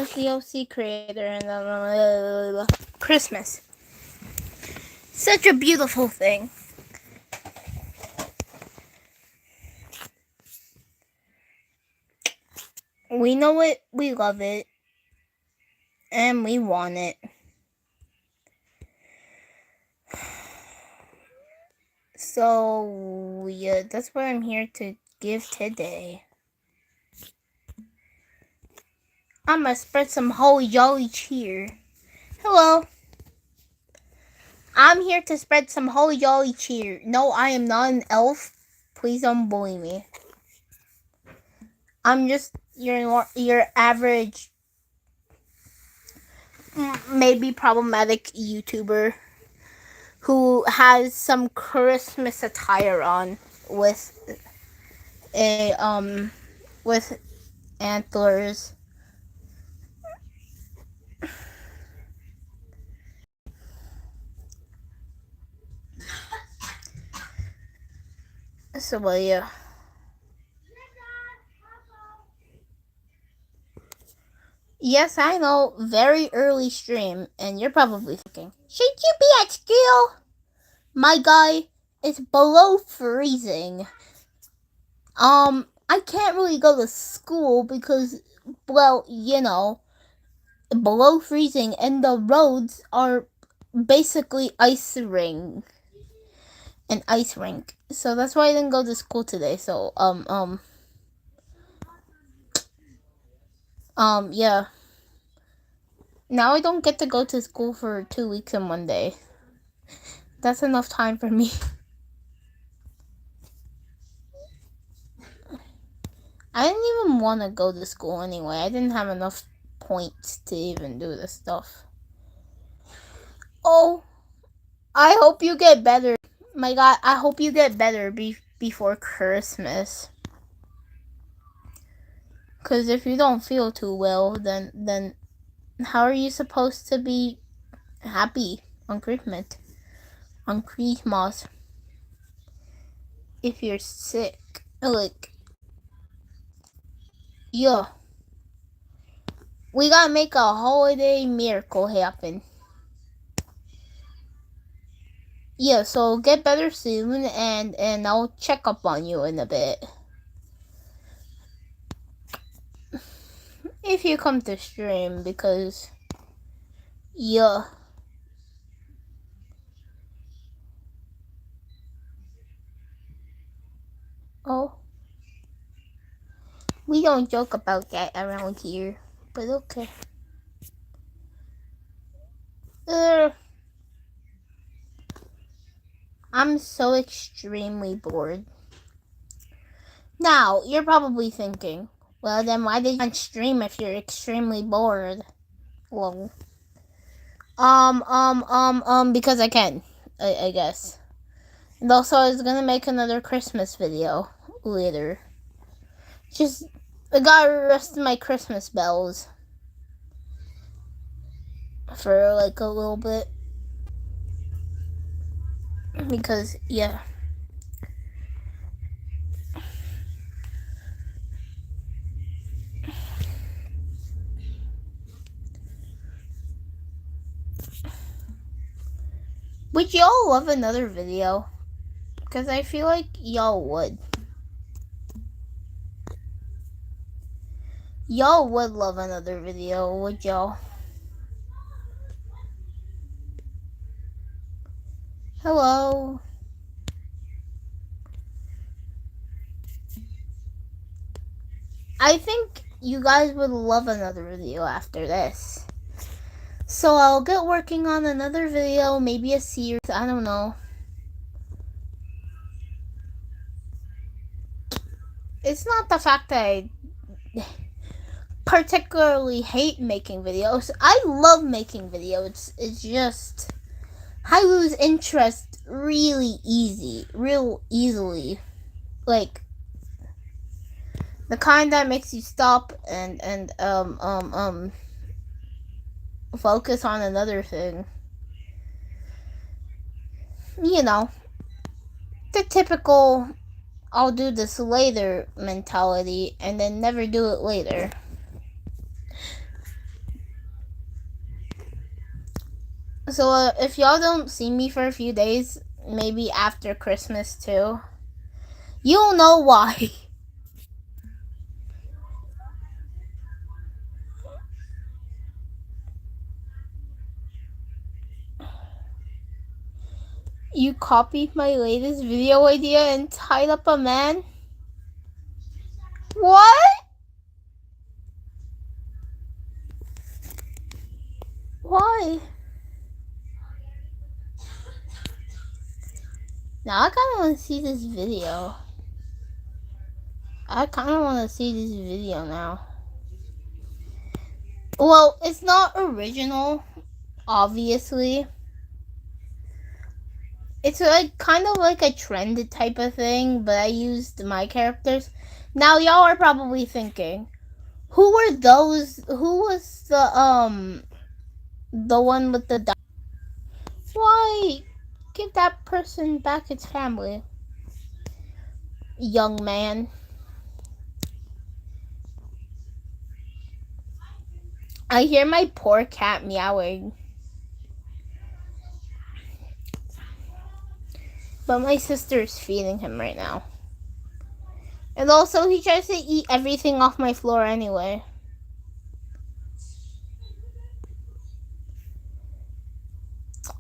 was the OC creator and Christmas. Such a beautiful thing. We know it, we love it, and we want it. So, yeah, that's what I'm here to give today. I'm gonna spread some holy jolly cheer. Hello. I'm here to spread some holy jolly cheer. No, I am not an elf. Please don't bully me. I'm just your average, maybe problematic YouTuber who has some Christmas attire on with with antlers. So, well, yeah. Yes, I know, very early stream, and you're probably thinking, should you be at school? My guy, it's below freezing. I can't really go to school because, well, you know, below freezing, and the roads are basically ice rink. So that's why I didn't go to school today. So, yeah. Now I don't get to go to school for 2 weeks and 1 day. That's enough time for me. I didn't even want to go to school anyway. I didn't have enough points to even do this stuff. Oh, I hope you get better. My God, I hope you get better before Christmas. Because if you don't feel too well, then how are you supposed to be happy on Christmas? If you're sick. Like, yeah. We gotta make a holiday miracle happen. Yeah, so get better soon, and I'll check up on you in a bit. If you come to stream, because, yeah. Oh. We don't joke about that around here, but okay. I'm so extremely bored. Now, you're probably thinking, well then why did you stream if you're extremely bored? Well, because I can, I guess. And also I was gonna make another Christmas video later. Just, I gotta rest my Christmas bells for like a little bit. Because, yeah. Would y'all love another video? Because I feel like y'all would. Y'all would love another video, would y'all? Hello. I think you guys would love another video after this. So I'll get working on another video, maybe a series, I don't know. It's not the fact that I particularly hate making videos. I love making videos. It's just, I lose interest real easily. Like, the kind that makes you stop and focus on another thing. You know, the typical I'll do this later mentality and then never do it later. So if y'all don't see me for a few days, maybe after Christmas too, you'll know why. You copied my latest video idea and tied up a man? What? Why? Now I kinda wanna see this video. I kinda wanna see this video now. Well, it's not original, obviously. It's like kind of like a trend type of thing, but I used my characters. Now y'all are probably thinking, who were those? Who was the one with the? Why? Give that person back its family, young man. I hear my poor cat meowing. But my sister's feeding him right now. And also, he tries to eat everything off my floor anyway.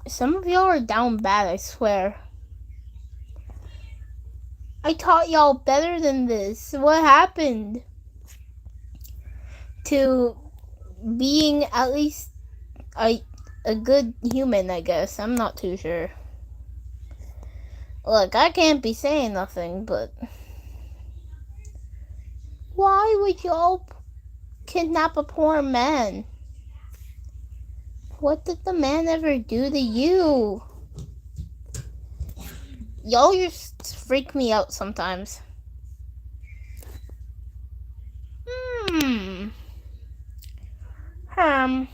Some of y'all are down bad, I swear. I taught y'all better than this. What happened to being at least a good human, I guess? I'm not too sure. Look, I can't be saying nothing, but why would y'all kidnap a poor man? What did the man ever do to you? Y'all just freak me out sometimes. Hmm. Um.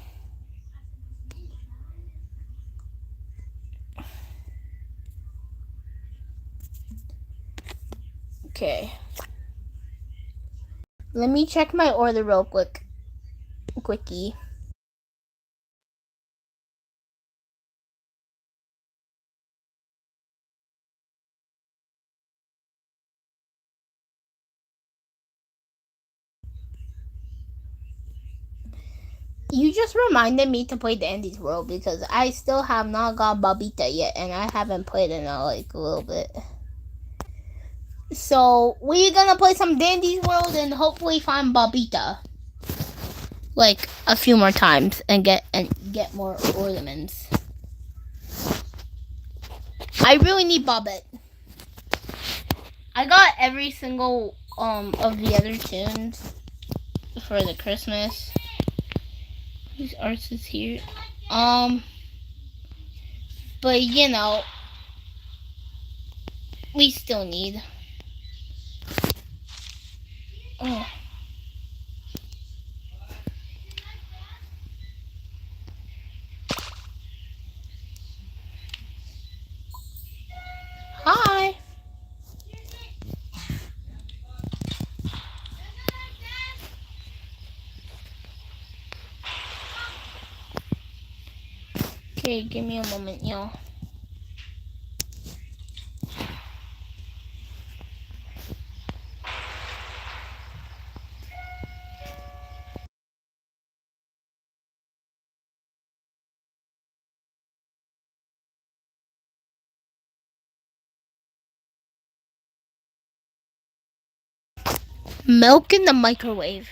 Okay. Let me check my order real quick. Quickie. You just reminded me to play Dandy's World because I still have not got Babita yet, and I haven't played in a little bit. So we're gonna play some Dandy's World and hopefully find Babita like a few more times and get more ornaments. I really need Bobbit. I got every single of the other tunes for the Christmas. Whose arts is here? But you know, we still need. Oh. Hi. Okay, give me a moment, y'all. Milk in the microwave.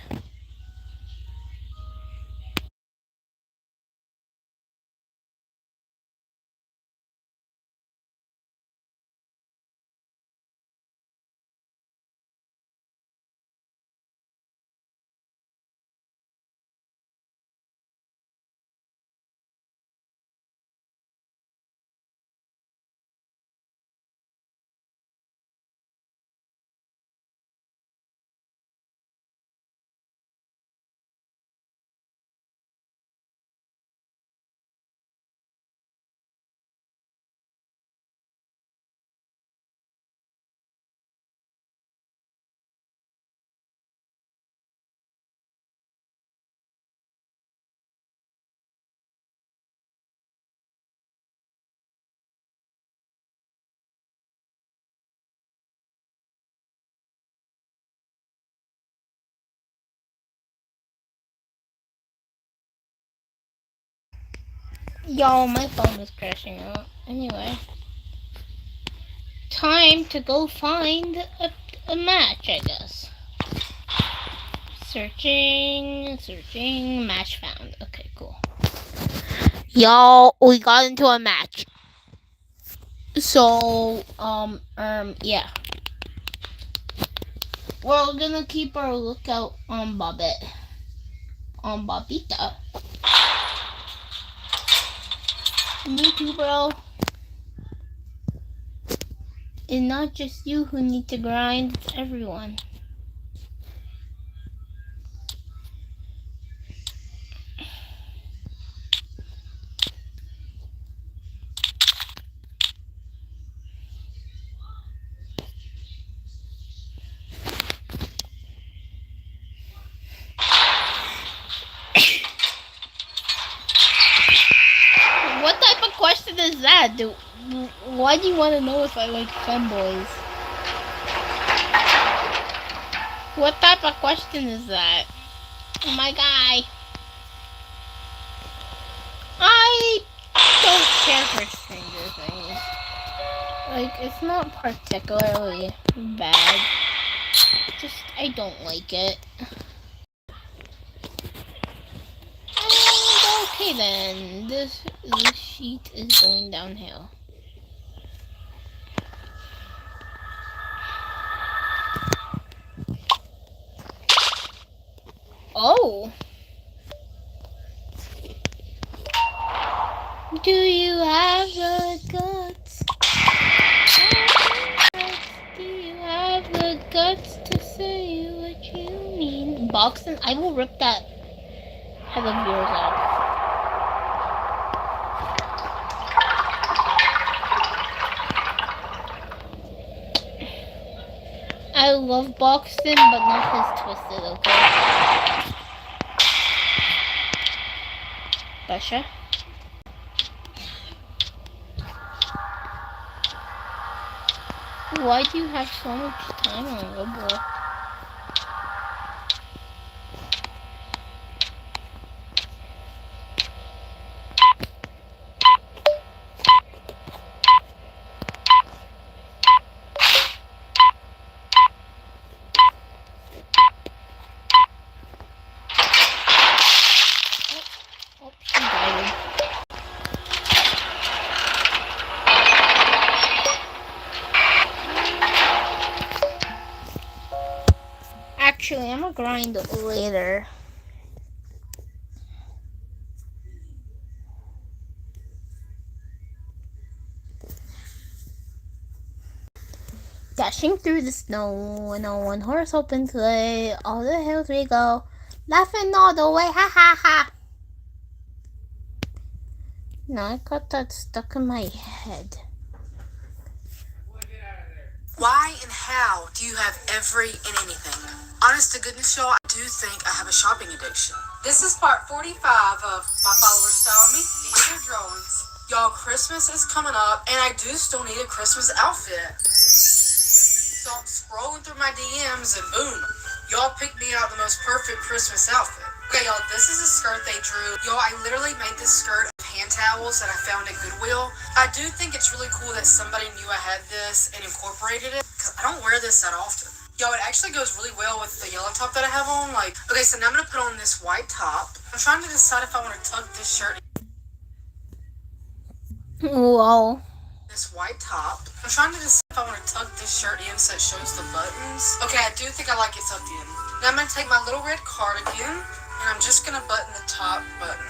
Y'all, my phone is crashing out. Anyway. Time to go find a match, I guess. Searching, match found. Okay, cool. Y'all, we got into a match. So, yeah. We're gonna keep our lookout on Bobette. On Bobita. Me too, bro. It's not just you who need to grind, it's everyone. What type of question is that? Why do you want to know if I like femboys? What type of question is that? Oh my guy. I don't care for Stranger Things. Like, it's not particularly bad. Just, I don't like it. And okay then, this sheet is going downhill. Oh! Do you have the guts? Do you have the guts to say what you mean? Boxing? I will rip that head of yours off. I love Boxton, but not his Twisted, okay? Basha? Why do you have so much time on Roblox? Oh, she died. Actually, I'm gonna grind later. Dashing through the snow in a one-horse open sleigh, all the hills we go, laughing all the way, ha ha ha. Now I got that stuck in my head. Why and how do you have every and anything? Honest to goodness, y'all, I do think I have a shopping addiction. This is part 45 of my followers telling me these are drawings. Y'all, Christmas is coming up, and I do still need a Christmas outfit. So I'm scrolling through my DMs, and boom, y'all picked me out the most perfect Christmas outfit. Okay, y'all, this is a skirt they drew. Y'all, I literally made this skirt of hand towels that I found at Goodwill. I do think it's really cool that somebody knew I had this and incorporated it, because I don't wear this that often. Yo, it actually goes really well with the yellow top that I have on. Like, okay, so now I'm gonna put on this white top. I'm trying to decide if I want to tuck this shirt. Whoa. This white top. I'm trying to decide if I want to tuck this shirt in so it shows the buttons. Okay, I do think I like it tucked in. Now I'm gonna take my little red cardigan and I'm just gonna button the top button.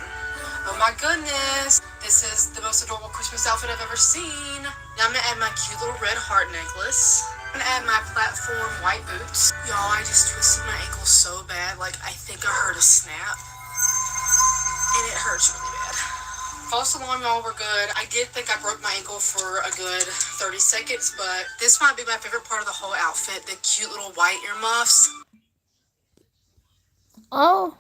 Oh my goodness, this is the most adorable Christmas outfit I've ever seen. Now I'm gonna add my cute little red heart necklace. I'm gonna add my platform white boots. Y'all, I just twisted my ankle so bad, like I think I heard a snap. And it hurts really bad. False alarm, y'all, we're good. I did think I broke my ankle for a good 30 seconds, but this might be my favorite part of the whole outfit, the cute little white earmuffs. Oh.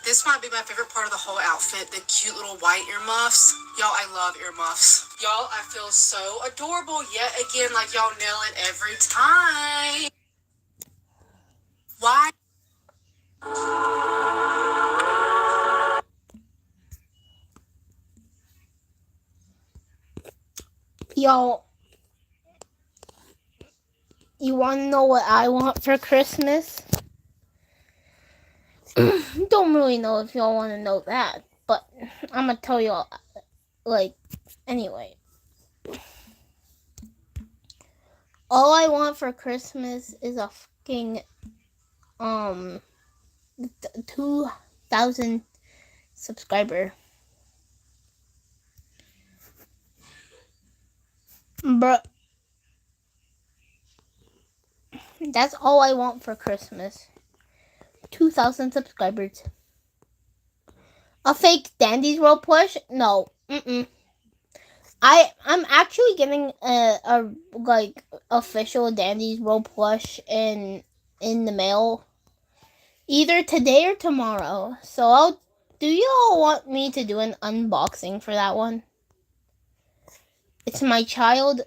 This might be my favorite part of the whole outfit, the cute little white earmuffs. Y'all, I love earmuffs. Y'all, I feel so adorable yet again, like y'all nail it every time. Why? Y'all, you want to know what I want for Christmas? Don't really know if y'all want to know that, but I'm gonna tell y'all, like, anyway. All I want for Christmas is a fucking, 2,000 subscriber. Bruh. That's all I want for Christmas. 2,000 subscribers. A fake Dandy's World plush? No. I'm actually getting a like official Dandy's World plush in the mail either today or tomorrow. So do you all want me to do an unboxing for that one? It's my child.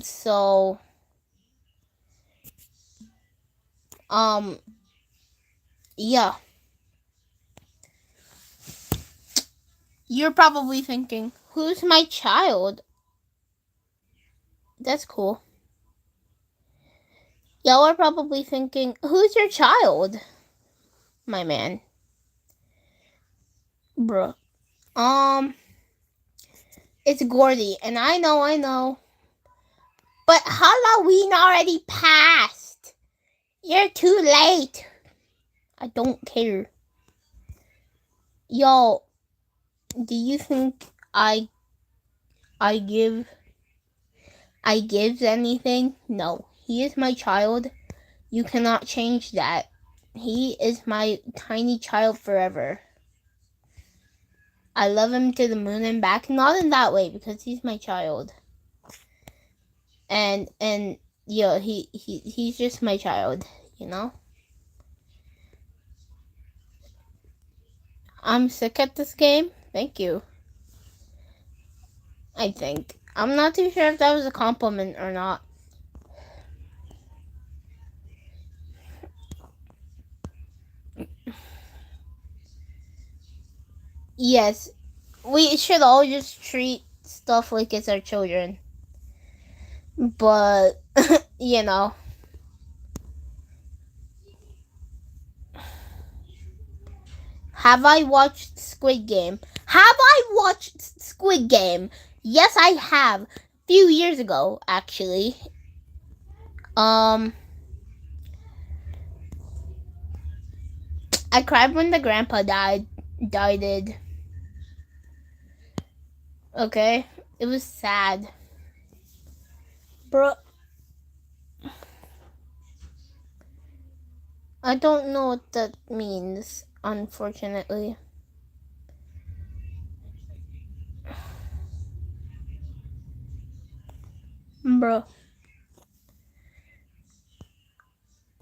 So yeah. You're probably thinking, who's my child? That's cool. Y'all are probably thinking, who's your child? My man. Bruh. It's Gordy, and I know. But Halloween already passed. You're too late. I don't care. Y'all, do you think I gives anything? No. He is my child. You cannot change that. He is my tiny child forever. I love him to the moon and back. Not in that way, because he's my child. And yeah, he's just my child, you know? I'm sick at this game. Thank you. I think. I'm not too sure if that was a compliment or not. Yes, we should all just treat stuff like it's our children. But, you know. Have I watched Squid Game? Yes, I have. A few years ago, actually. I cried when the grandpa died. Okay? It was sad. Bro. I don't know what that means, unfortunately. Bro.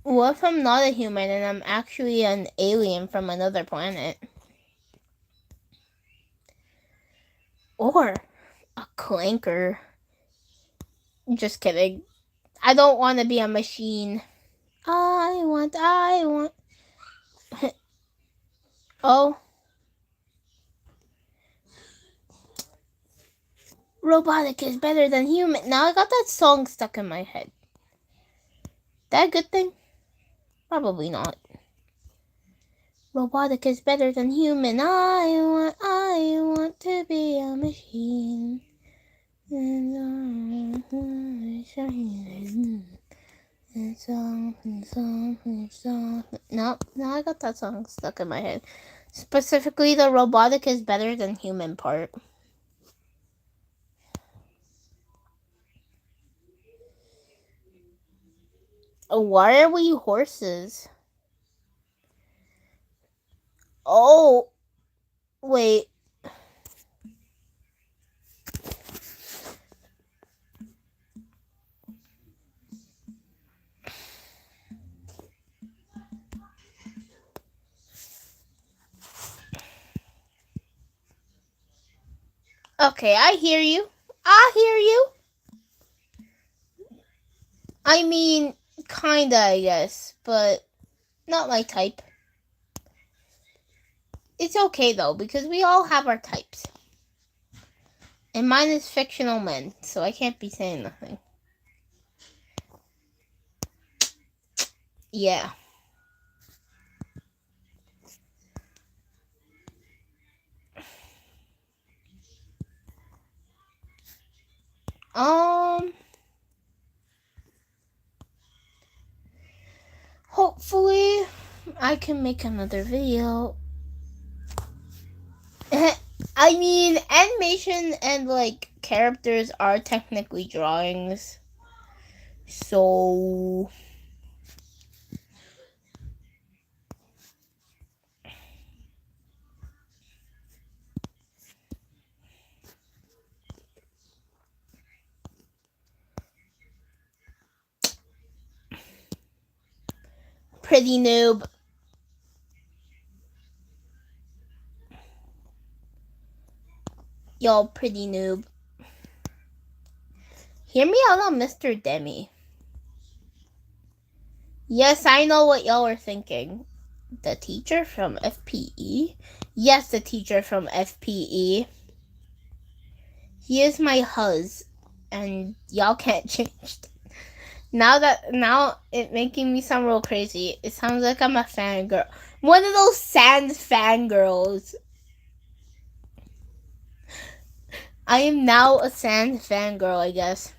What if I'm not a human and I'm actually an alien from another planet? Or a clanker. Just kidding. I don't want to be a machine. I want. Oh. Robotic is better than human. Now I got that song stuck in my head. That a good thing? Probably not. Robotic is better than human. I want to be a machine. No, now I got that song stuck in my head. Specifically, the robotic is better than human part. Why are we horses? Oh, wait. Okay, I hear you. I mean, kinda, I guess, but not my type. It's okay though, because we all have our types. And mine is fictional men, so I can't be saying nothing. Yeah. Hopefully, I can make another video. I mean, animation and like characters are technically drawings. So pretty noob. Y'all pretty noob. Hear me out on Mr. Demi. Yes, I know what y'all are thinking. The teacher from FPE? Yes, the teacher from FPE. He is my huz, and y'all can't change that. Now it making me sound real crazy. It sounds like I'm a fangirl. One of those sand fangirls. I am now a sand fangirl, I guess.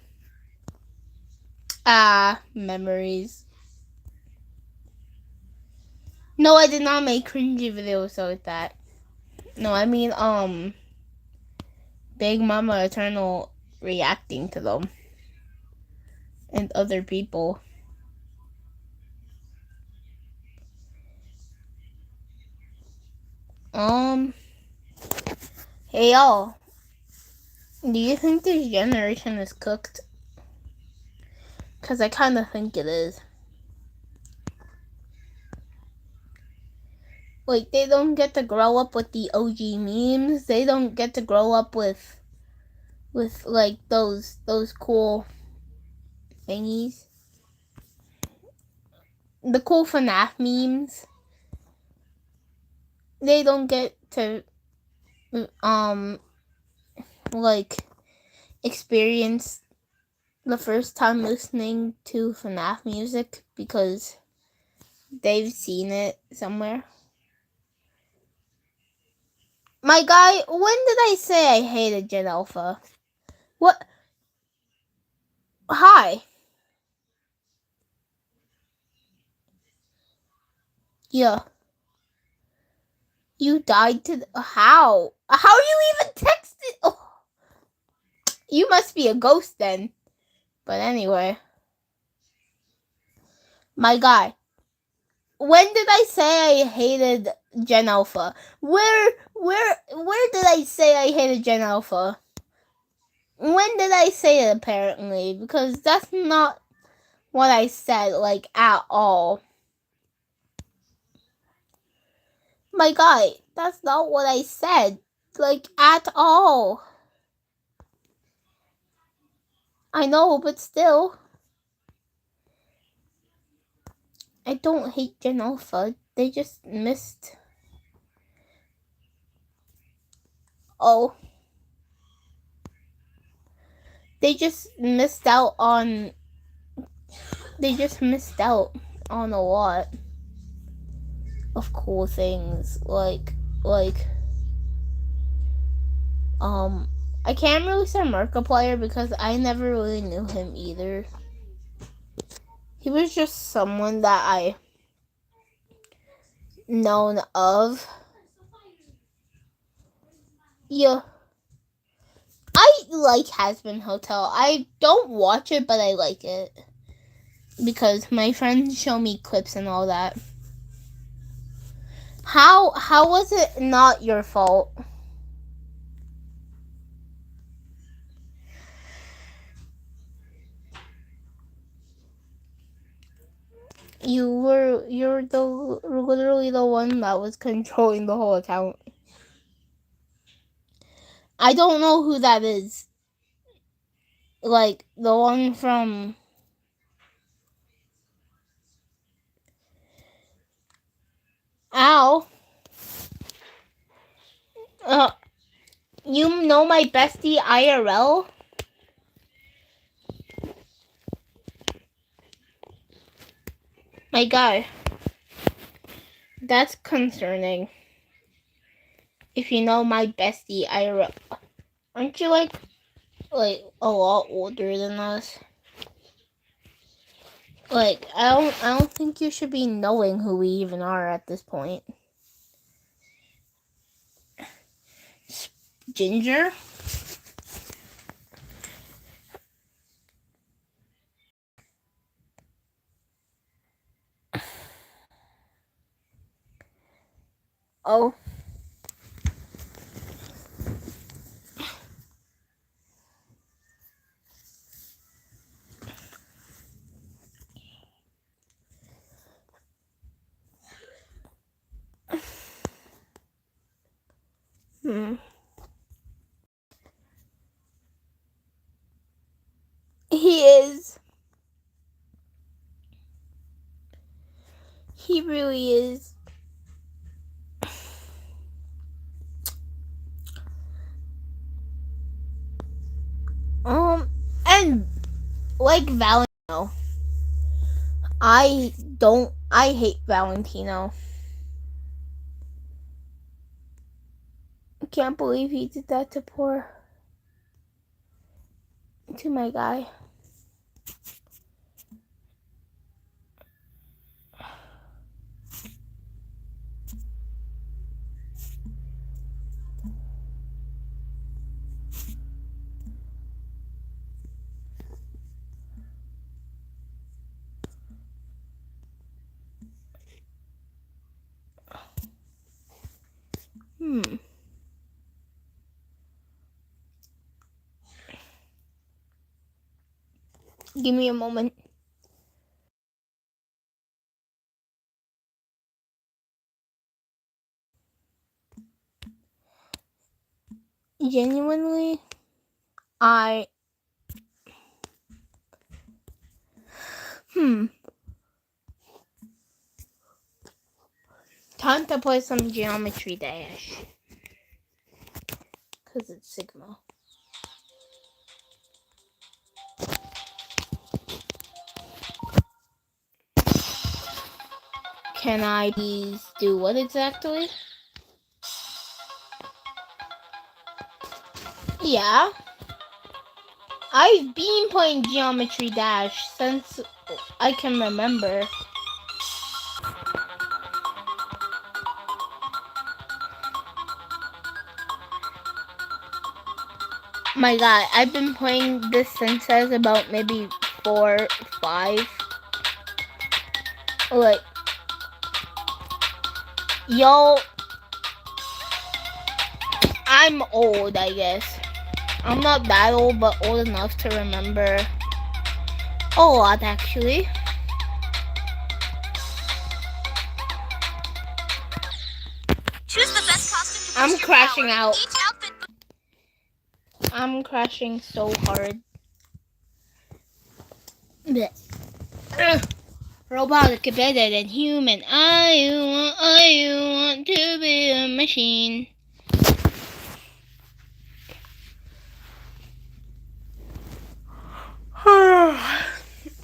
Memories. No, I did not make cringy videos like that. No, I mean, Big Mama Eternal reacting to them. And other people. Hey y'all. Do you think this generation is cooked? Because I kind of think it is. Like, they don't get to grow up with the OG memes. They don't get to grow up with like those cool thingies. The cool FNAF memes. They don't get to like experience the first time listening to FNAF music because they've seen it somewhere. My guy, when did I say I hated Gen Alpha? What? Hi. Yeah. You died to how? How you even texted? Oh. You must be a ghost then. But anyway. My guy. When did I say I hated Gen Alpha? Where did I say I hated Gen Alpha? When did I say it apparently? Because that's not what I said, like, at all. My guy, that's not what I said, like, at all. I know, but still. I don't hate Gen Alpha. They just missed. Oh. They just missed out on. They just missed out on a lot of cool things. Like. I can't really say Markiplier because I never really knew him either. He was just someone that I known of. Yeah. I like Hazbin Hotel. I don't watch it, but I like it. Because my friends show me clips and all that. How was it not your fault? You're literally the one that was controlling the whole account. I don't know who that is. Like the one from Ow. You know my bestie IRL? My guy. That's concerning. If you know my bestie IRL. Aren't you like a lot older than us? Like, I don't think you should be knowing who we even are at this point. Ginger? Oh. He is. He really is. And like Valentino. I hate Valentino. I can't believe he did that to my guy. Give me a moment. Genuinely, Time to play some Geometry Dash. Because it's Sigma. Can I please do what exactly? Yeah. I've been playing Geometry Dash since I can remember. My God, I've been playing this since I was about maybe 4, 5. Like, yo, I'm old, I guess. I'm not that old, but old enough to remember a lot, actually. Choose the best costume to I'm crashing out. I'm crashing so hard. Robotic better than human. I want to be a machine.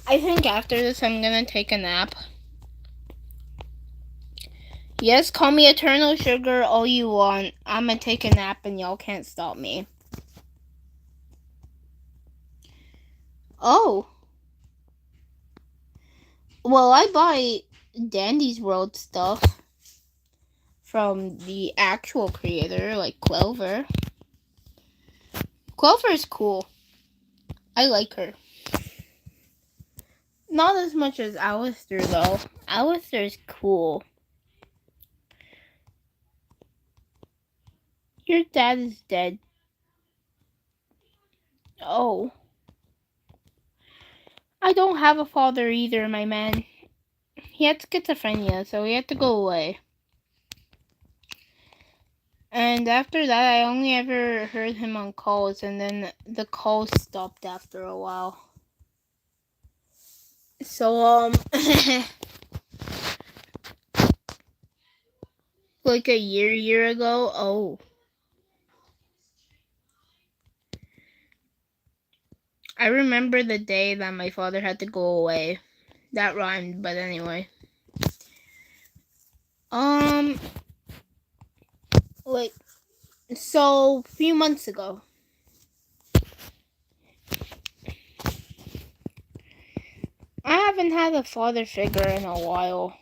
I think after this I'm gonna take a nap. Yes, call me Eternal Sugar all you want. I'm gonna take a nap and y'all can't stop me. Oh. Well, I buy Dandy's World stuff from the actual creator, like Clover. Clover's cool. I like her. Not as much as Alistair, though. Alistair's cool. Your dad is dead. Oh. I don't have a father either, my man. He had schizophrenia, so he had to go away. And after that, I only ever heard him on calls, and then the calls stopped after a while. So, like a year ago, oh. I remember the day that my father had to go away. That rhymed, but anyway. Like, so a few months ago, I haven't had a father figure in a while.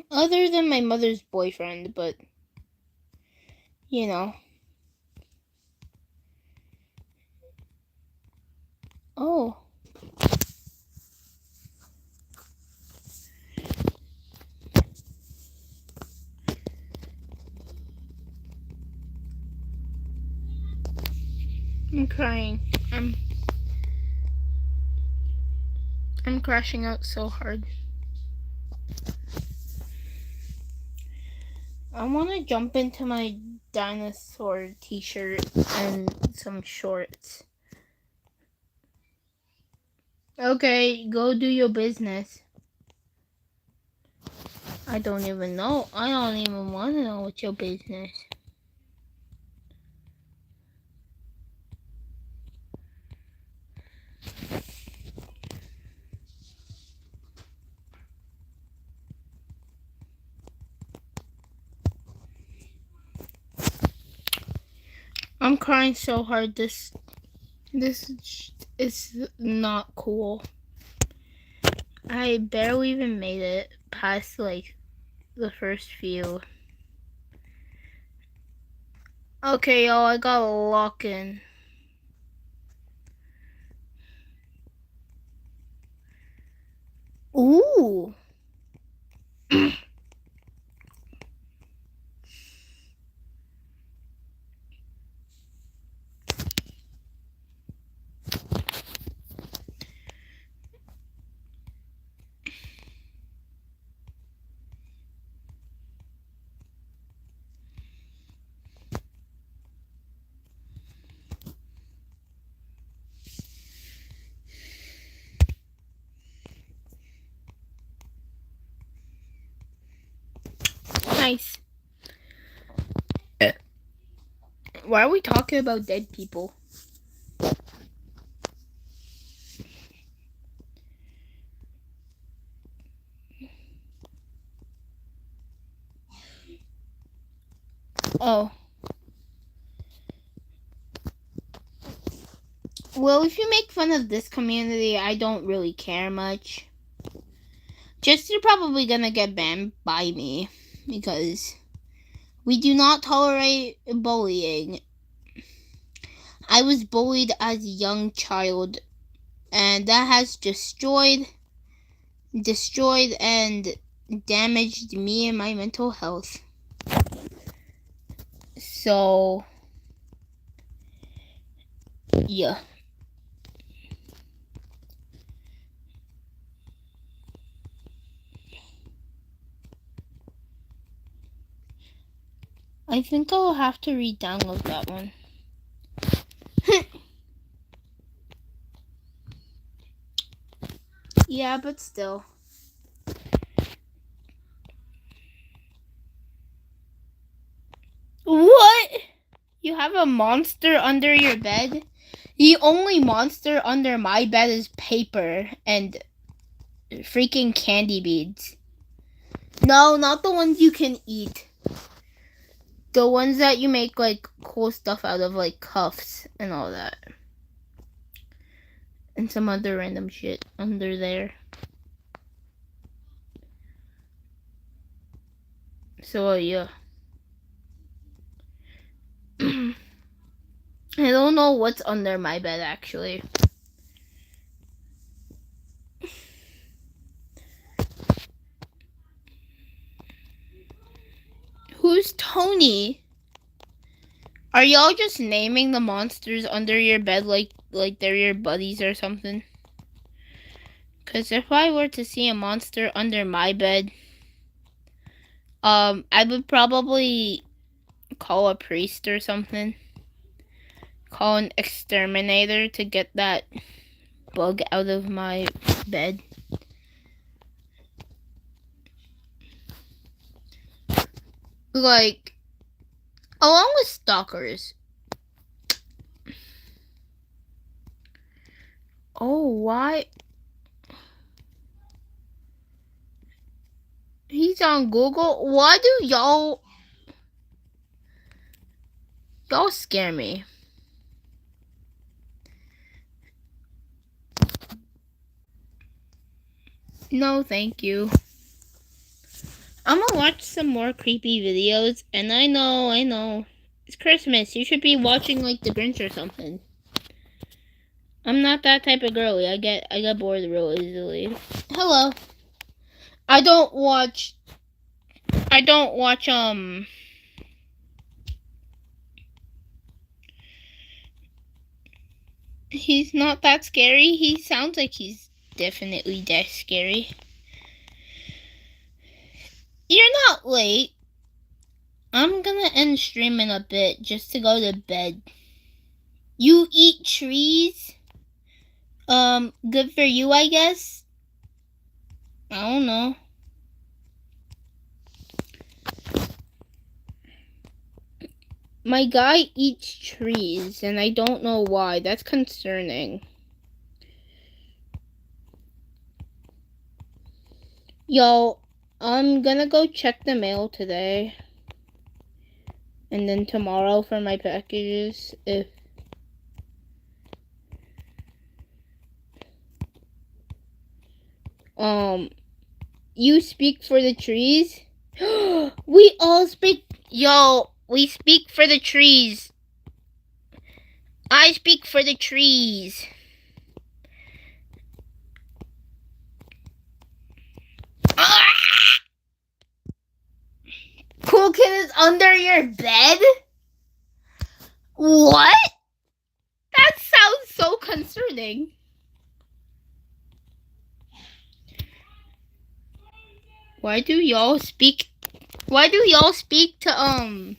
Other than my mother's boyfriend, but, you know. Oh. I'm crying. I'm crashing out so hard. I want to jump into my dinosaur t-shirt and some shorts. Okay, go do your business. I don't even know. I don't even want to know what's your business. I'm crying so hard. This is not cool. I barely even made it past like the first few. Okay, y'all, I got a lock in. Ooh. Nice. Why are we talking about dead people? Oh. Well, if you make fun of this community, I don't really care much. Just you're probably gonna get banned by me because we do not tolerate bullying. I was bullied as a young child, and that has destroyed and damaged me and my mental health. So, yeah. I think I'll have to re-download that one. Yeah, but still. What? You have a monster under your bed? The only monster under my bed is paper and freaking candy beads. No, not the ones you can eat. The ones that you make like cool stuff out of, like cuffs and all that. And some other random shit under there. So, yeah. I don't know what's under my bed, actually. Who's Tony? Are y'all just naming the monsters under your bed like they're your buddies or something? Because if I were to see a monster under my bed, I would probably call a priest or something. Call an exterminator to get that bug out of my bed. Like, along with stalkers. Oh, why? He's on Google? Why do y'all scare me? No, thank you. I'm gonna watch some more creepy videos, and I know. It's Christmas. You should be watching like The Grinch or something. I'm not that type of girly. I get bored real easily. Hello. I don't watch he's not that scary. He sounds like he's definitely that scary. You're not late. I'm gonna end stream in a bit just to go to bed. You eat trees? Good for you, I guess. I don't know. My guy eats trees, and I don't know why. That's concerning. Yo, I'm gonna go check the mail today. And then tomorrow for my packages, if... You speak for the trees? We all speak... Yo, we speak for the trees. I speak for the trees. Cool Kid is under your bed? What? That sounds so concerning. Why do y'all speak to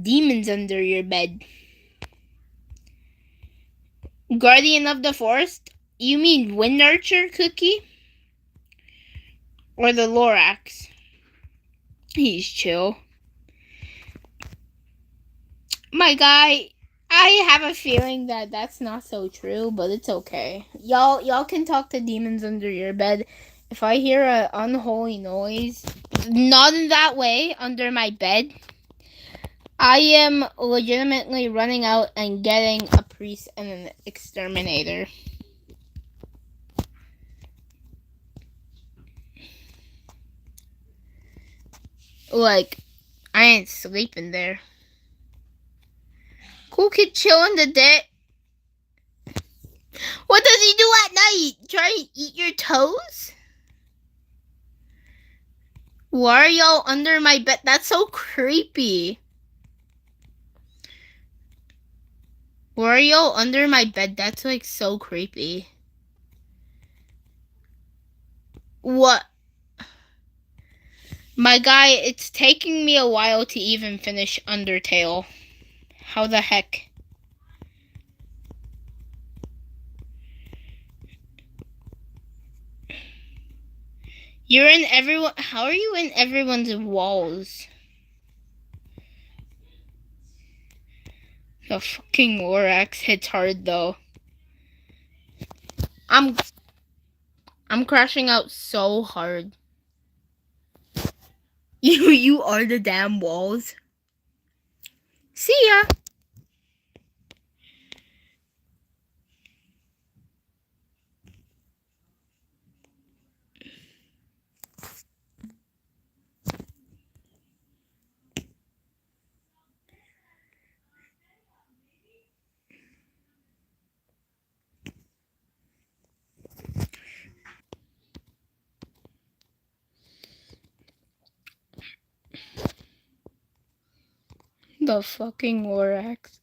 demons under your bed? Guardian of the Forest? You mean Wind Archer Cookie? Or the Lorax? He's chill. My guy, I have a feeling that that's not so true, but it's okay. Y'all can talk to demons under your bed. If I hear an unholy noise, not in that way, under my bed, I am legitimately running out and getting a priest and an exterminator. Like, I ain't sleeping there. Cool Kid chilling the day. What does he do at night? Try to eat your toes? Why are y'all under my bed? That's so creepy. Why are y'all under my bed? That's like so creepy. What? My guy, it's taking me a while to even finish Undertale. How the heck? You're in everyone. How are you in everyone's walls? The fucking Lorax hits hard though. I'm crashing out so hard. You are the damn walls. See ya. The fucking Lorax.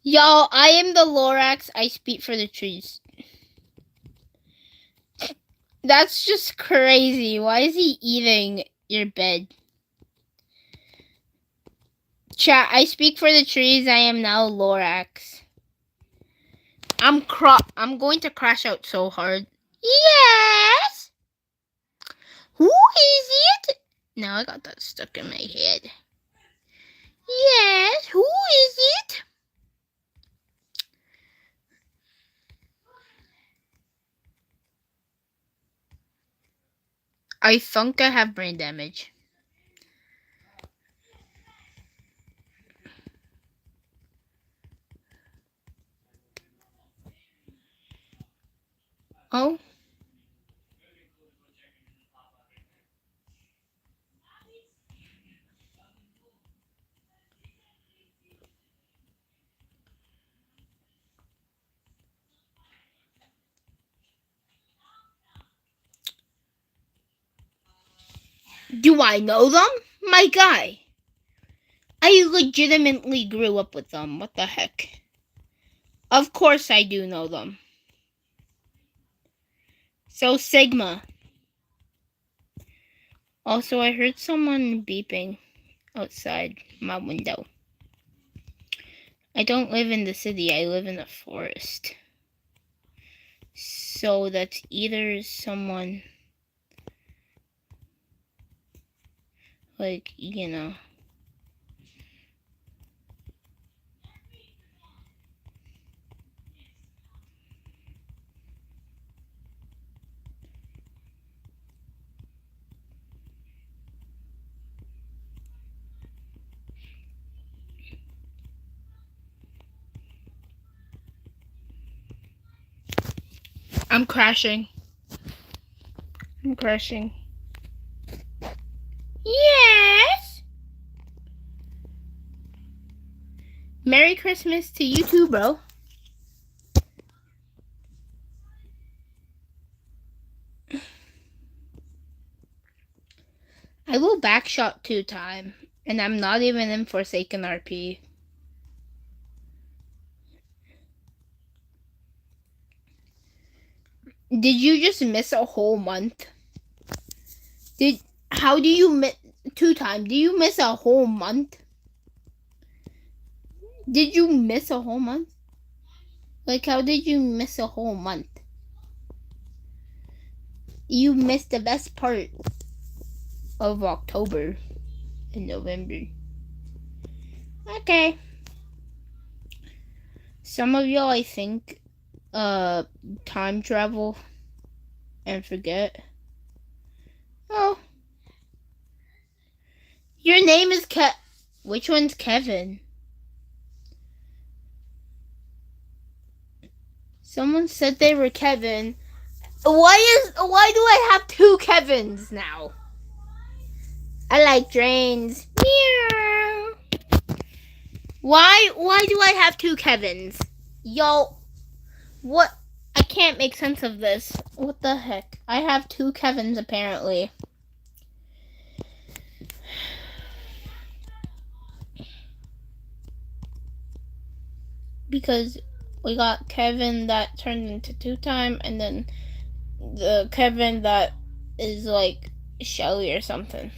Y'all, I am the Lorax. I speak for the trees. That's just crazy. Why is he eating your bed? Chat, I speak for the trees. I am now Lorax. I'm going to crash out so hard. Yes! Who is it? Now I got that stuck in my head. Yes, who is it? I think I have brain damage. Oh. Do I know them? My guy. I legitimately grew up with them. What the heck? Of course I do know them. So, Sigma. Also, I heard someone beeping outside my window. I don't live in the city, I live in the forest. So, that's either someone, like, you know. I'm crashing. Yes! Merry Christmas to you too, bro. I will backshot 2 times, and I'm not even in Forsaken RP. Did you just miss a whole month? How do you miss 2 times? Do you miss a whole month? Did you miss a whole month? Like, how did you miss a whole month? You missed the best part of October and November. Okay. Some of y'all, I think, time travel and forget. Oh. Your name is Which one's Kevin? Someone said they were Kevin. Why do I have 2 Kevins now? I like drains. Meow. Why do I have 2 Kevins? Yo, what? I can't make sense of this. What the heck? I have 2 Kevins apparently. Because we got Kevin that turned into 2-time, and then the Kevin that is like Shelly or something.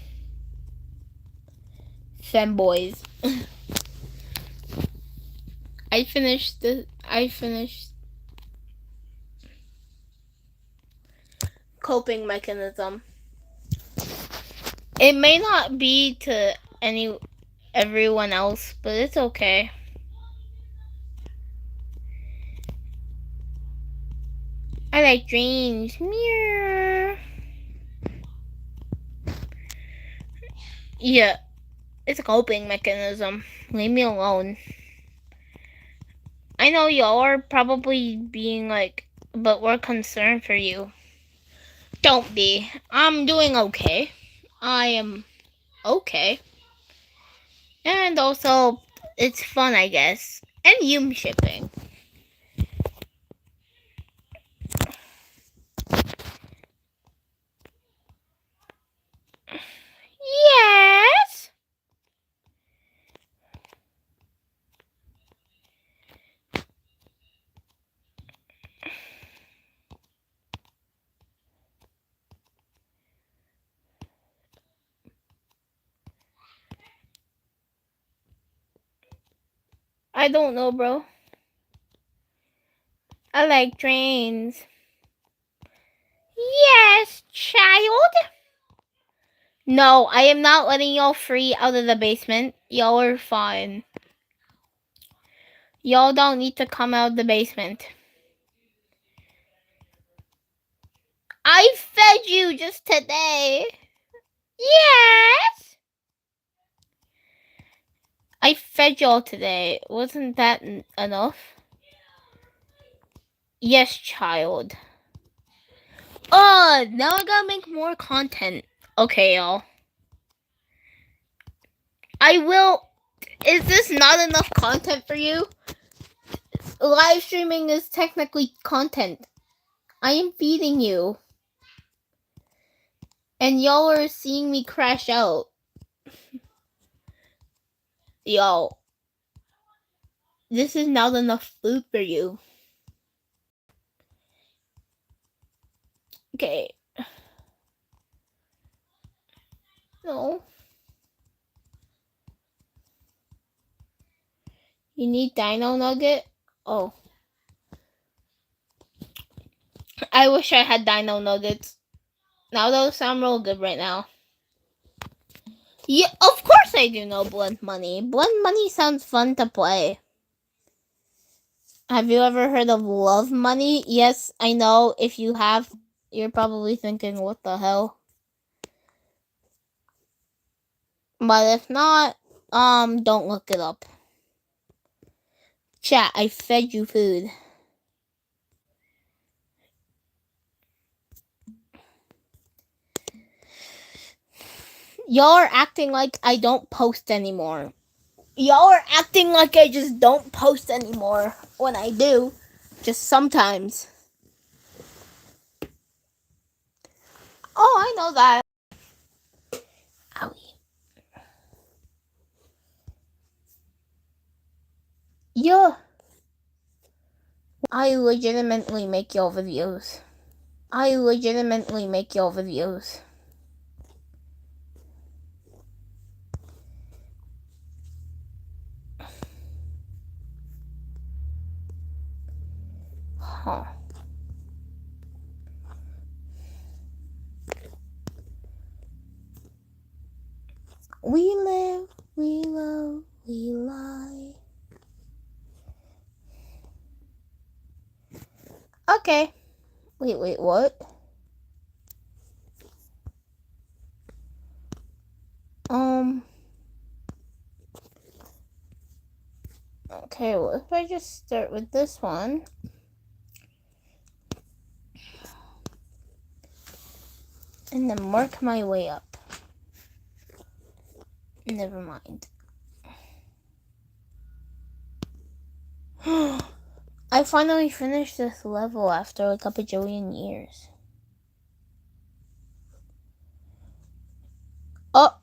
Femboys. I finished coping mechanism. It may not be to everyone else, but it's okay. I like dreams. Meow. Yeah, it's a coping mechanism. Leave me alone. I know y'all are probably being like, but we're concerned for you. Don't be. I'm doing okay. I am okay. And also, it's fun, I guess. And you shipping. Yes. I don't know, bro. I like trains. Yes, child. No, I am not letting y'all free out of the basement. Y'all are fine. Y'all don't need to come out of the basement. I fed you just today. Yes. I fed y'all today. Wasn't that enough? Yes, child. Now I gotta make more content. Okay, y'all. I will. Is this not enough content for you? Live streaming is technically content. I am feeding you. And y'all are seeing me crash out. Yo. This is not enough food for you. Okay. No. You need dino nugget? Oh. I wish I had dino nuggets. Now those sound real good right now. Yeah, of course I do know Blood Money. Blood Money sounds fun to play. Have you ever heard of Love Money? Yes, I know. If you have, you're probably thinking, what the hell? But if not, don't look it up. Chat, I fed you food. Y'all are acting like I don't post anymore. Y'all are acting like I just don't post anymore when I do. Just sometimes. Oh, I know that. Owie. Yeah. I legitimately make y'all videos. Huh. We live, we love, we lie. Okay. Wait, what? Okay, well, if I just start with this one. And then work my way up. Never mind. I finally finished this level after like a bajillion years. Oh!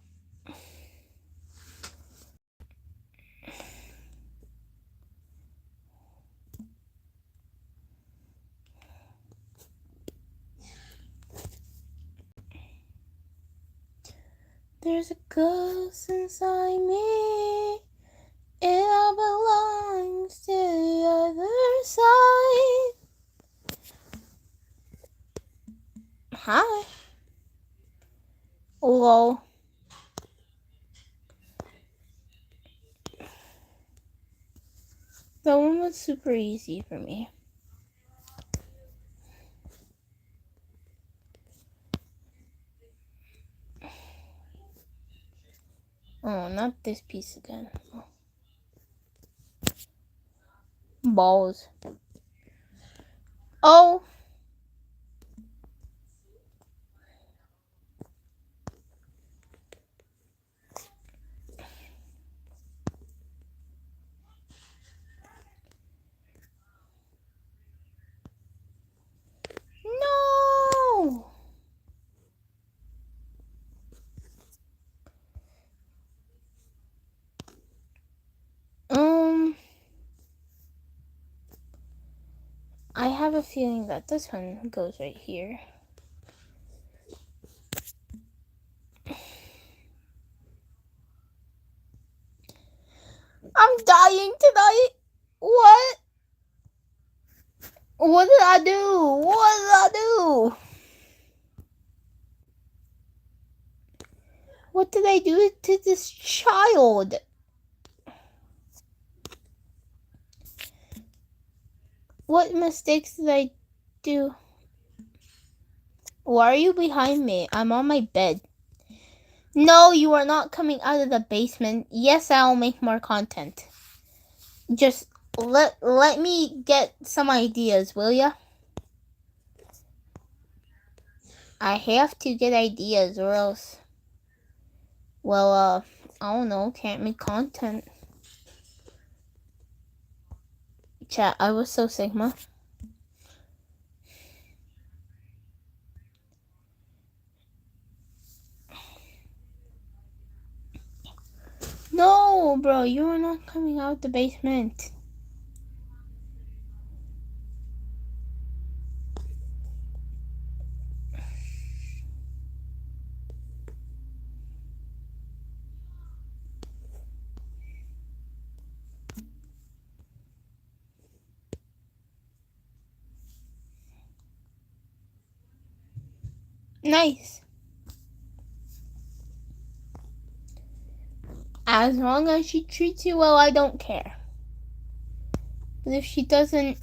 There's a ghost inside me. It all belongs to the other side. Hi. Lol. That one was super easy for me. Oh, not this piece again. Balls. Oh! No! I have a feeling that this one goes right here. I'm dying tonight. What? What did I do? What did I do to this child? What mistakes did I do? Why are you behind me? I'm on my bed. No, you are not coming out of the basement. Yes, I'll make more content. Just let me get some ideas, will ya? I have to get ideas or else, well, I don't know, can't make content. Chat, I was so Sigma. No, bro, you are not coming out the basement. Nice. As long as she treats you well, I don't care. But if she doesn't,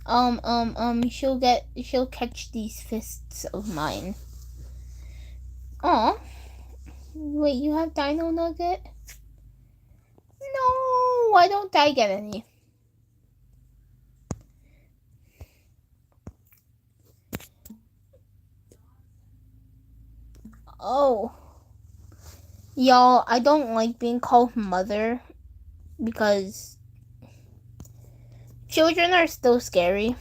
she'll catch these fists of mine. Aw. Wait, you have Dino Nugget? No, why don't I get any? Oh. Y'all, I don't like being called mother because children are still scary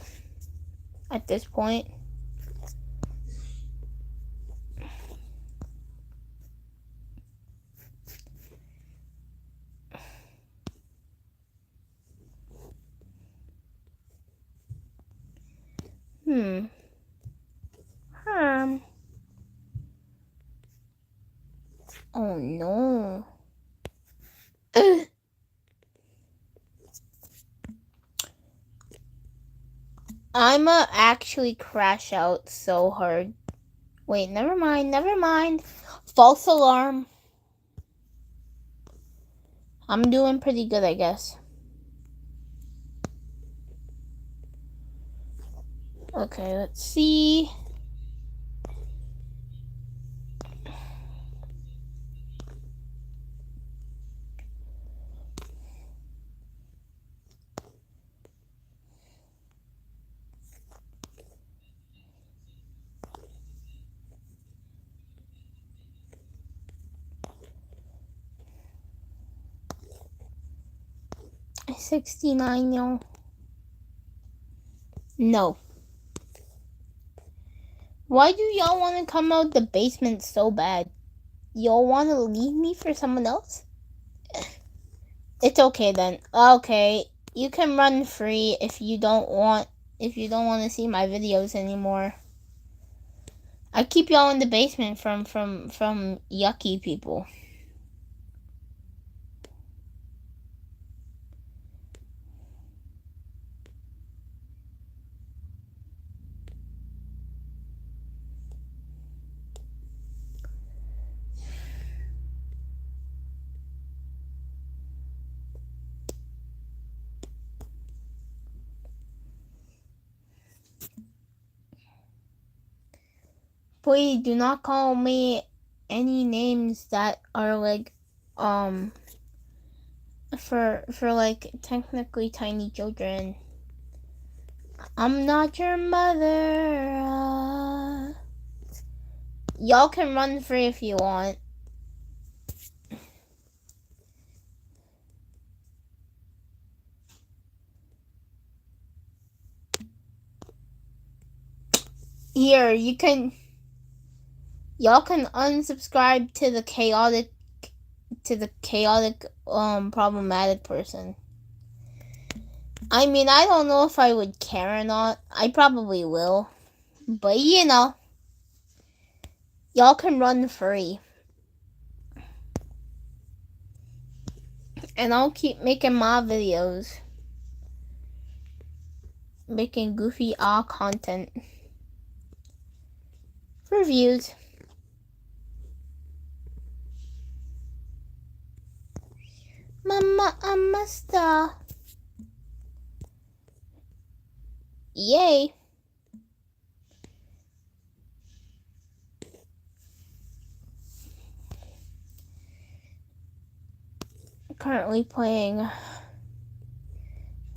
at this point. Oh no. I'ma actually crash out so hard. Wait, never mind. False alarm. I'm doing pretty good, I guess. Okay, let's see. $69 now. No. Why do y'all want to come out the basement so bad? Y'all want to leave me for someone else? It's okay then. Okay, you can run free if you don't want to see my videos anymore. I keep y'all in the basement from yucky people. Please do not call me any names that are like for like technically tiny children. I'm not your mother. Y'all can run free if you want. Here, y'all can unsubscribe to the chaotic problematic person. I mean, I don't know if I would care or not. I probably will. But you know, y'all can run free. And I'll keep making my videos. Making goofy content. For views. Mama, I'm a star. Yay. currently playing a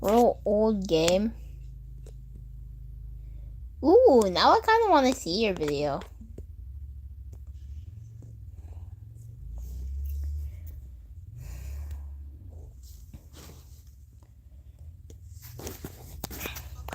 real old game. Ooh, now I kind of want to see your video.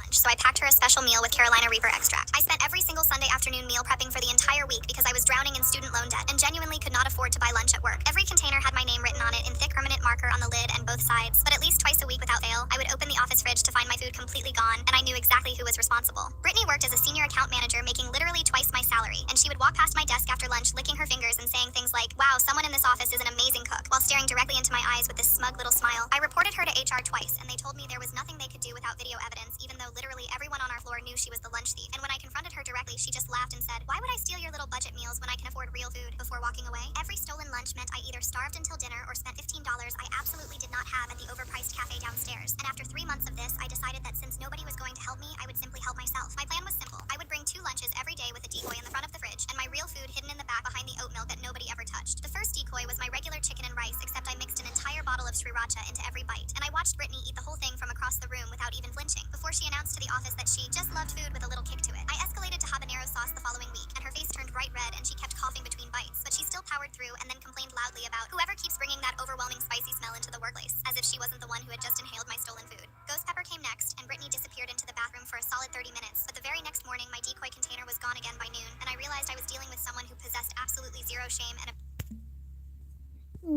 So I packed her a special meal with Carolina Reaper extract. I spent every single Sunday afternoon meal prepping for the entire week because I was drowning in student loan debt and genuinely could not afford to buy lunch at work. Every container had my name written on it in thick permanent marker on the lid and both sides, but at least twice a week without fail, I would open the office fridge to find my food completely gone, and I knew exactly who was responsible. Brittany worked as a senior account manager making literally twice my salary, and she would walk past my desk after lunch licking her fingers and saying things like, "Wow, someone in this office is an amazing cook," while staring directly into my eyes with this smug little smile. I reported her to HR twice, and they told me there was nothing they could do without video evidence, even though literally everyone on our floor knew she was the lunch thief. And when I confronted her directly, she just laughed and said, "Why would I steal your little budget meals when I can afford real food?" Before walking away, every stolen lunch meant I either starved until dinner or spent $15 I absolutely did not have at the overpriced cafe downstairs. And after 3 months of this, I decided that since nobody was going to help me, I would simply help myself. My plan was simple. I would bring 2 lunches every day with a decoy in the front of the fridge, and my real food hidden in the back behind the oat milk that nobody ever touched. The first decoy was my regular chicken and rice, except I mixed an entire bottle of sriracha into every bite, and I watched Brittany eat the whole thing from across the room without even flinching, before she announced to the office that she just loved food with a little kick to it. I escalated to habanero sauce the following week, and her face turned bright red and she kept coughing between bites, but she still powered through and then complained loudly about whoever keeps bringing that overwhelming spicy smell into the workplace, as if she wasn't the one who had just inhaled my stolen food. Ghost pepper came next, and Brittany disappeared into the bathroom for a solid 30 minutes, but the very next morning my decoy container was gone again by noon, and I realized I was dealing with someone who possessed absolutely zero shame and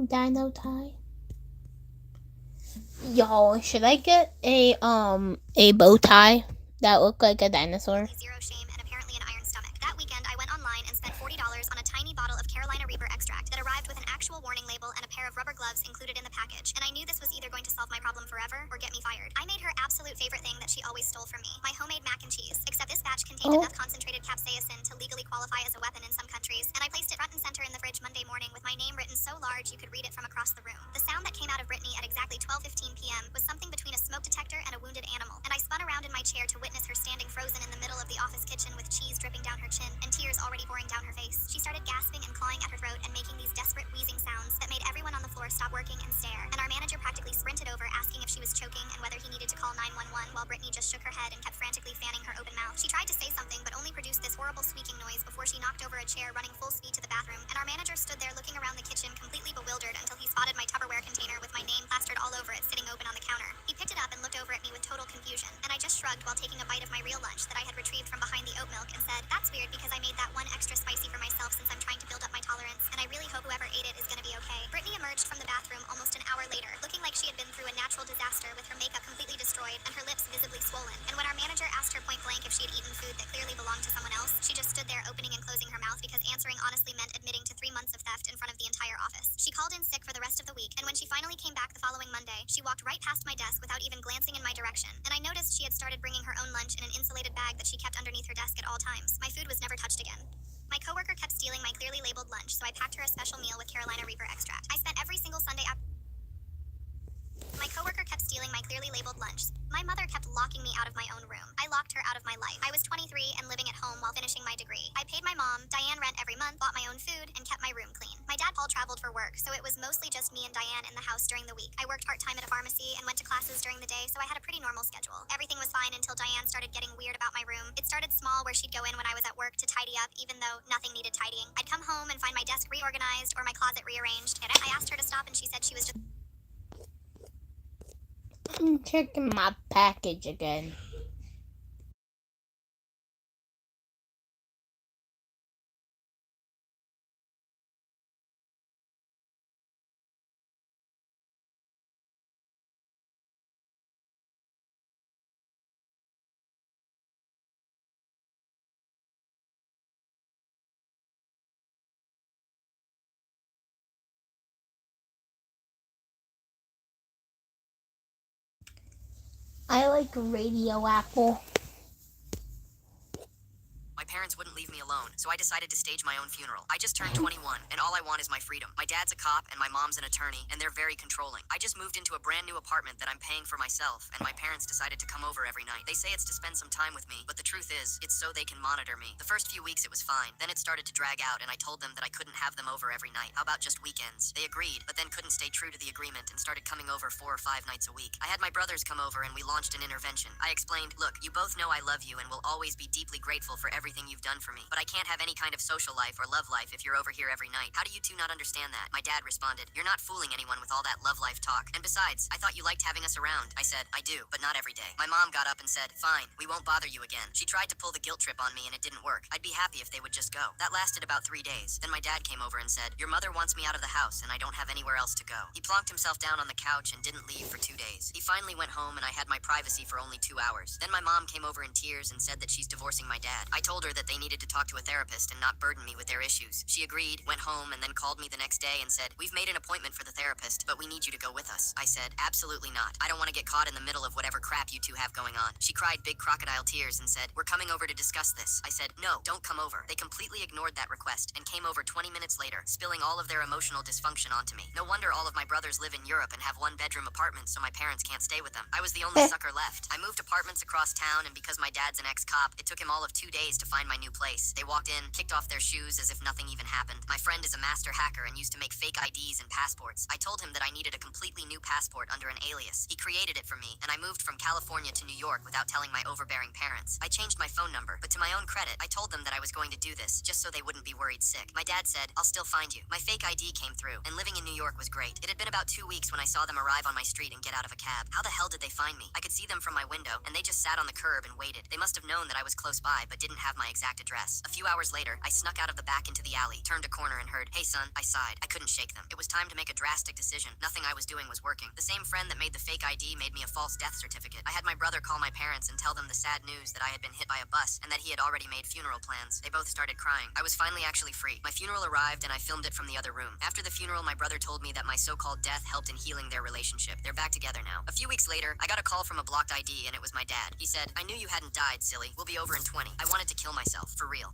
Dino tie. Yo, should I get a bow tie that looked like a dinosaur? zero shame and apparently an iron stomach. That weekend, I went online and spent $40 on a tiny bottle of Carolina Reaper extract that arrived with an actual warning label and a pair of rubber gloves included in the package. And I knew this was either going to solve my problem forever or get me fired. I made her absolute favorite thing that she always stole from me, my homemade mac and cheese. Except this batch contained enough concentrated capsaicin to legally qualify as a weapon in some countries, and I placed it front and center in the fridge Monday morning with my name written so large you could read it from across the room. The sound that came out of Brittany at exactly 12:15 p.m. was something between a smoke detector and a wounded animal, and I spun around in my chair to witness her standing frozen in the middle of the office kitchen with cheese dripping down her chin and tears already pouring down her face. She started gasping and clawing at her throat and making these desperate wheezing sounds that made everyone on the floor stop working and stare, and our manager practically sprinted over asking if she was choking and whether he needed to call 911, while Brittany just shook her head and kept frantically fanning her open mouth. She tried to say something but only produced this horrible squeaking noise before she knocked over a chair running full speed to the bathroom, and our manager stood there looking around the kitchen completely bewildered until he spotted my Tupperware container with my name plastered all over it sitting open on the counter. He picked it up and looked over at me with total confusion, and I just shrugged while taking a bite of my real lunch that I had retrieved from behind the oat milk and said, "That's weird because I made that one extra spicy for myself since I'm trying to build up my tolerance, and I really hope whoever ate it is gonna be okay." Brittany emerged from the bathroom almost an hour later, looking like she had been through a natural disaster with her makeup completely destroyed and her lips visibly swollen, and when our manager asked her point blank if she had eaten food that clearly belonged to someone else, she just stood there opening and closing her mouth because answering honestly meant admitting to 3 months of theft in front of the entire office. She called in sick for the rest of the week, and when she finally came back the following Monday, she walked right past my desk without even glancing in my direction, and I noticed she had started bringing her own lunch in an insulated bag that she kept underneath her desk at all times. My food was never touched again. My coworker kept stealing my clearly labeled lunch, so I packed her a special meal with Carolina Reaper extract. I spent every single Sunday My coworker kept stealing my clearly labeled lunch. My mother kept locking me out of my own room. I locked her out of my life. I was 23 and living at home while finishing my degree. I paid my mom, Diane, rent every month, bought my own food, and kept my room clean. My dad Paul traveled for work, so it was mostly just me and Diane in the house during the week. I worked part-time at a pharmacy and went to classes during the day, so I had a pretty normal schedule. Everything was fine until Diane started getting weird about my room. It started small, where she'd go in when I was at work to tidy up, even though nothing needed tidying. I'd come home and find my desk reorganized or my closet rearranged. I asked her to stop, and she said she was just I'm checking my package again. I like Radio Apple. parents wouldn't leave me alone, so I decided to stage my own funeral. I just turned 21, and all I want is my freedom. My dad's a cop, and my mom's an attorney, and they're very controlling. I just moved into a brand new apartment that I'm paying for myself, and my parents decided to come over every night. They say it's to spend some time with me, but the truth is, it's so they can monitor me. The first few weeks it was fine. Then it started to drag out, and I told them that I couldn't have them over every night. How about just weekends? They agreed, but then couldn't stay true to the agreement and started coming over 4 or 5 nights a week. I had my brothers come over, and we launched an intervention. I explained, look, you both know I love you and will always be deeply grateful for everything you've done for me, but I can't have any kind of social life or love life if you're over here every night. How do you two not understand that? My dad responded, you're not fooling anyone with all that love life talk. And besides, I thought you liked having us around. I said, I do, but not every day. My mom got up and said, fine, we won't bother you again. She tried to pull the guilt trip on me and it didn't work. I'd be happy if they would just go. That lasted about 3 days. Then my dad came over and said, your mother wants me out of the house and I don't have anywhere else to go. He plonked himself down on the couch and didn't leave for 2 days. He finally went home and I had my privacy for only 2 hours. Then my mom came over in tears and said that she's divorcing my dad. I told her that they needed to talk to a therapist and not burden me with their issues. She agreed, went home, and then called me the next day and said, we've made an appointment for the therapist, but we need you to go with us. I said, absolutely not. I don't want to get caught in the middle of whatever crap you two have going on. She cried big crocodile tears and said, we're coming over to discuss this. I said, no, don't come over. They completely ignored that request and came over 20 minutes later, spilling all of their emotional dysfunction onto me. No wonder all of my brothers live in Europe and have 1-bedroom apartments so my parents can't stay with them. I was the only sucker left. I moved apartments across town, and because my dad's an ex-cop, it took him all of 2 days to find my new place. They walked in, kicked off their shoes as if nothing even happened. My friend is a master hacker and used to make fake IDs and passports. I told him that I needed a completely new passport under an alias. He created it for me, and I moved from California to New York without telling my overbearing parents. I changed my phone number, but to my own credit, I told them that I was going to do this, just so they wouldn't be worried sick. My dad said, I'll still find you. My fake ID came through, and living in New York was great. It had been about 2 weeks when I saw them arrive on my street and get out of a cab. How the hell did they find me? I could see them from my window, and they just sat on the curb and waited. They must have known that I was close by, but didn't have my exact address. A few hours later, I snuck out of the back into the alley, turned a corner and heard, hey son. I sighed. I couldn't shake them. It was time to make a drastic decision. Nothing I was doing was working. The same friend that made the fake ID made me a false death certificate. I had my brother call my parents and tell them the sad news that I had been hit by a bus and that he had already made funeral plans. They both started crying. I was finally actually free. My funeral arrived and I filmed it from the other room. After the funeral, my brother told me that my so-called death helped in healing their relationship. They're back together now. A few weeks later, I got a call from a blocked ID and it was my dad. He said, I knew you hadn't died, silly. We'll be over in 20. I wanted to kill myself, for real.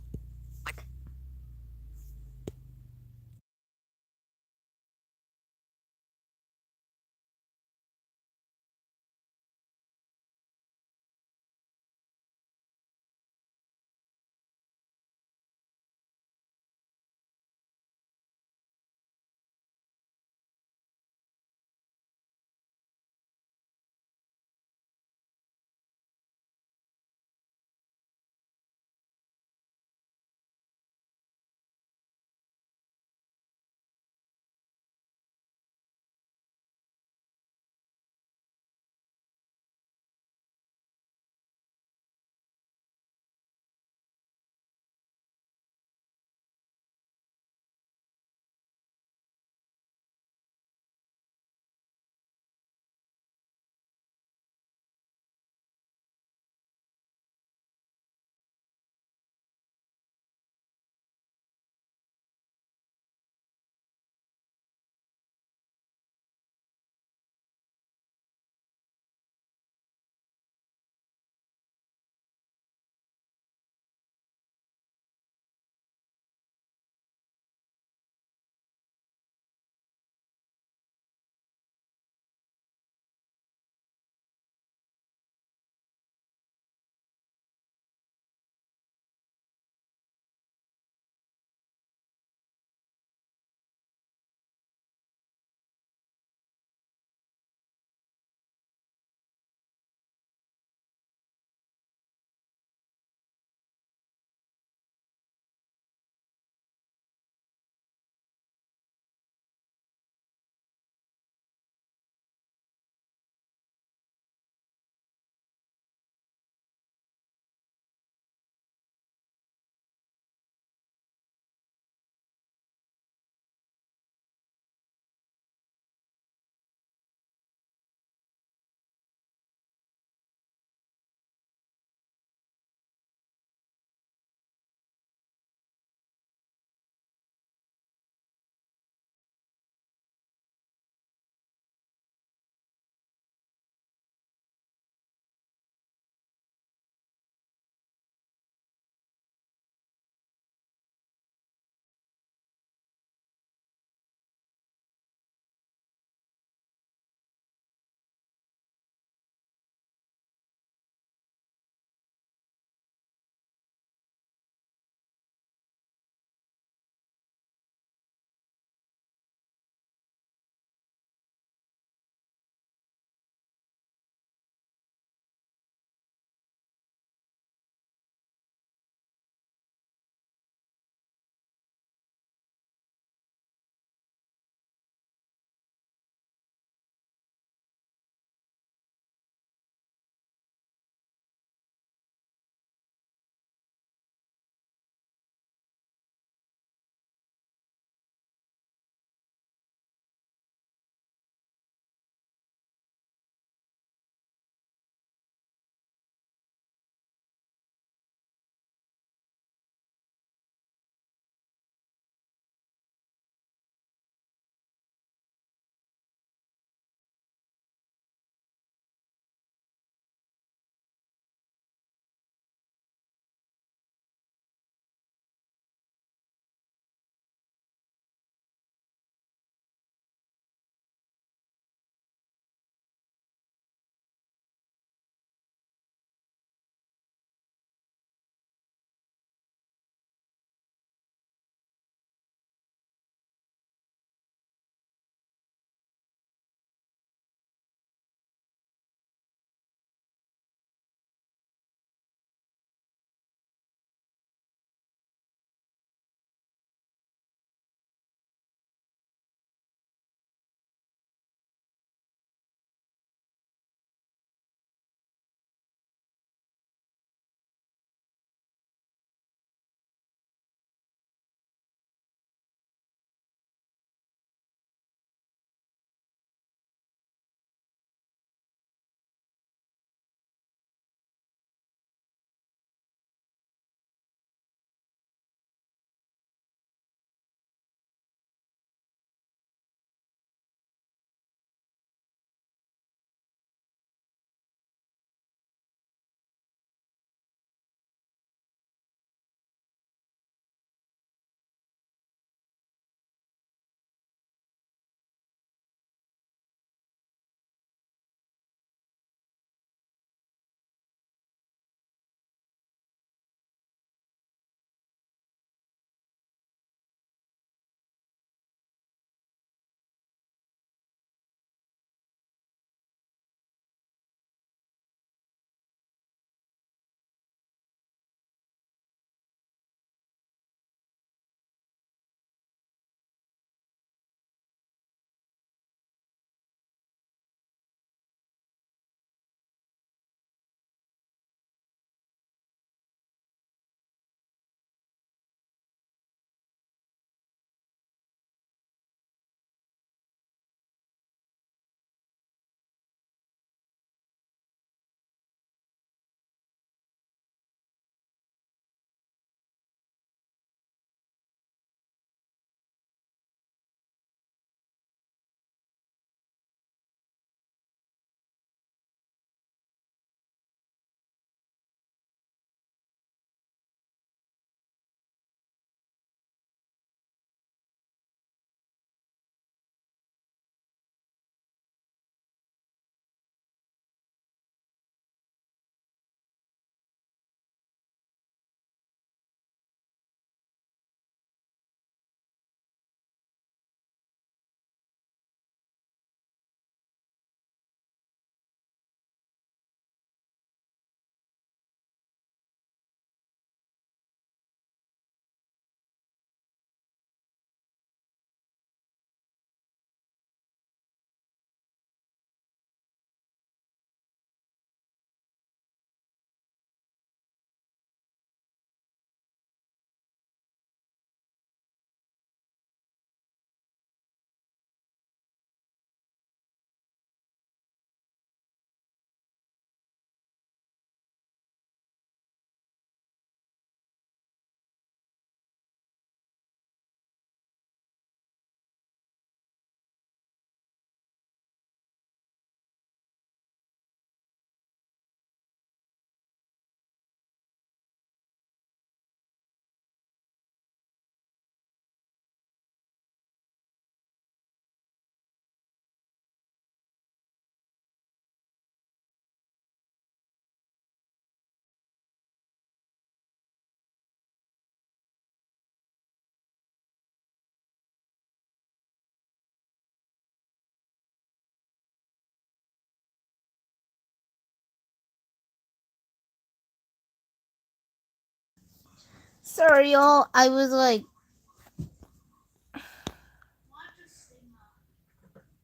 Sorry, y'all. I was like,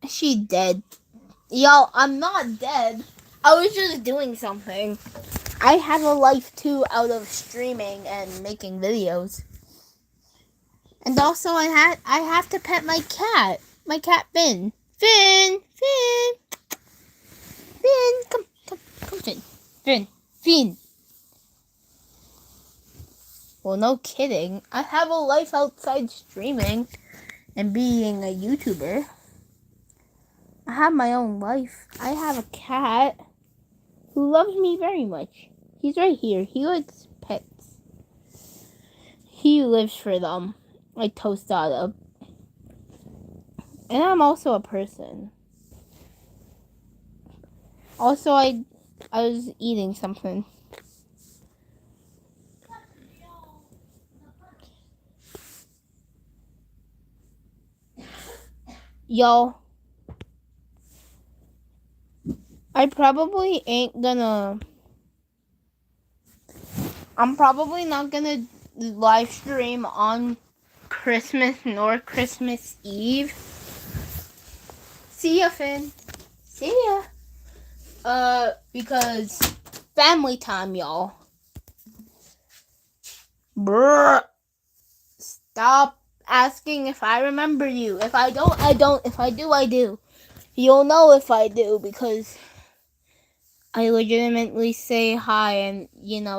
she dead. Y'all, I'm not dead. I was just doing something. I have a life too out of streaming and making videos. And also I have to pet my cat. My cat Finn. Finn! Come, Finn. Finn. Well, no kidding. I have a life outside streaming and being a YouTuber. I have my own life. I have a cat who loves me very much. He's right here. He likes pets. He lives for them. Like Tostada. And I'm also a person. Also, I was eating something. Y'all, I'm probably not gonna live stream on Christmas nor Christmas Eve. See ya, Finn. See ya. Because family time, y'all. Brr. Stop asking if I remember you. If I don't, I don't. If I do, I do. You'll know if I do because I legitimately say hi and,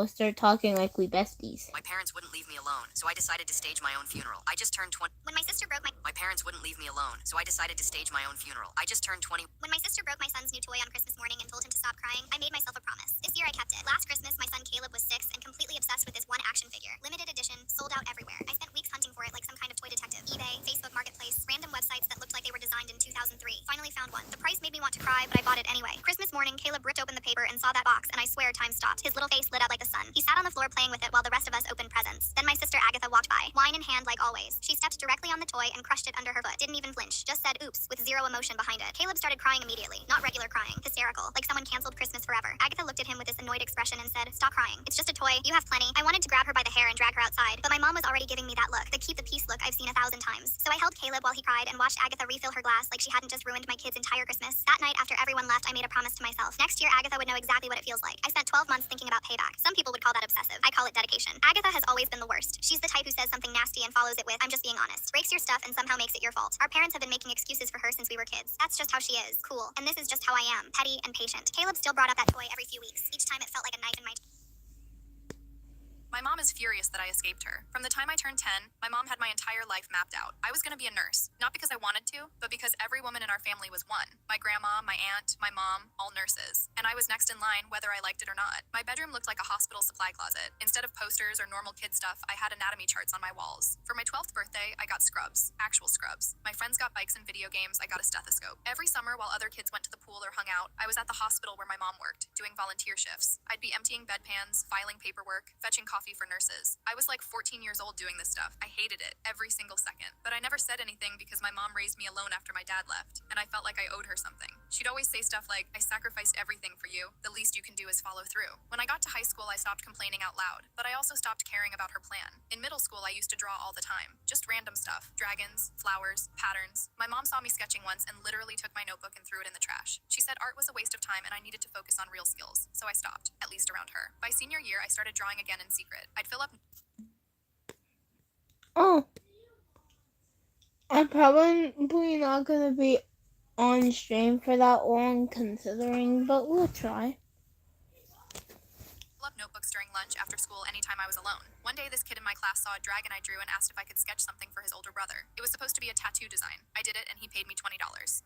start talking like we besties. My parents wouldn't leave me alone, so I decided to stage my own funeral. I just turned 20. When my sister broke My parents wouldn't leave me alone, so I decided to stage my own funeral. I just turned 20. When my sister broke my son's new toy on Christmas morning and told him to stop crying, I made myself a promise. This year I kept it. Last Christmas, my son Caleb was 6 and completely obsessed with this one action figure. Limited edition, sold out everywhere. I spent weeks hunting for it like some kind of toy detective. eBay, Facebook Marketplace, random websites that looked like they were designed in 2003. Finally found one. The price made me want to cry, but I bought it anyway. Christmas morning, Caleb ripped open the paper and saw that box, and I swear time stopped. His little face lit up like the sun. He sat on the floor playing with it while the rest of us opened presents. Then my sister Agatha walked by, wine in hand like always. She stepped directly on the toy and crushed it under her foot. Didn't even flinch. Just said oops with zero emotion behind it. Caleb started crying immediately. Not regular crying. Hysterical. Like someone canceled Christmas forever. Agatha looked at him with this annoyed expression and said, "Stop crying. It's just a toy. You have plenty." I wanted to grab her by the hair and drag her outside, but my mom was already giving me that look. The keep the peace look I've seen 1,000 times. So I held Caleb while he cried and watched Agatha refill her glass like she hadn't just ruined my kid's entire Christmas. That night after everyone left, I made a promise to myself. Next year, Agatha would know exactly what it feels like. I spent 12 months thinking about payback. Some people would call that obsessive. I call it dedication. Agatha has always been the worst. She's the type who says something nasty and follows it with, "I'm just being honest." Breaks your stuff and somehow makes it your fault. Our parents have been making excuses for her since we were kids. That's just how she is. Cool. And this is just how I am. Petty and patient. Caleb still brought up that toy every few weeks. Each time it felt like a knife in my My mom is furious that I escaped her. From the time I turned 10, my mom had my entire life mapped out. I was going to be a nurse, not because I wanted to, but because every woman in our family was one. My grandma, my aunt, my mom, all nurses. And I was next in line whether I liked it or not. My bedroom looked like a hospital supply closet. Instead of posters or normal kid stuff, I had anatomy charts on my walls. For my 12th birthday, I got scrubs. Actual scrubs. My friends got bikes and video games, I got a stethoscope. Every summer while other kids went to the pool or hung out, I was at the hospital where my mom worked, doing volunteer shifts. I'd be emptying bedpans, filing paperwork, fetching coffee for nurses. I was like 14 years old doing this stuff. I hated it, every single second. But I never said anything because my mom raised me alone after my dad left, and I felt like I owed her something. She'd always say stuff like, "I sacrificed everything for you. The least you can do is follow through." When I got to high school, I stopped complaining out loud, but I also stopped caring about her plan. In middle school, I used to draw all the time. Just random stuff. Dragons, flowers, patterns. My mom saw me sketching once and literally took my notebook and threw it in the trash. She said art was a waste of time and I needed to focus on real skills, so I stopped, at least around her. By senior year, I started drawing again in secret. I'd fill up... Oh, I'm probably not gonna be on stream for that long considering, but we'll try. notebooks during lunch, after school, anytime I was alone. One day, this kid in my class saw a dragon I drew and asked if I could sketch something for his older brother. It was supposed to be a tattoo design. I did it, and he paid me $20.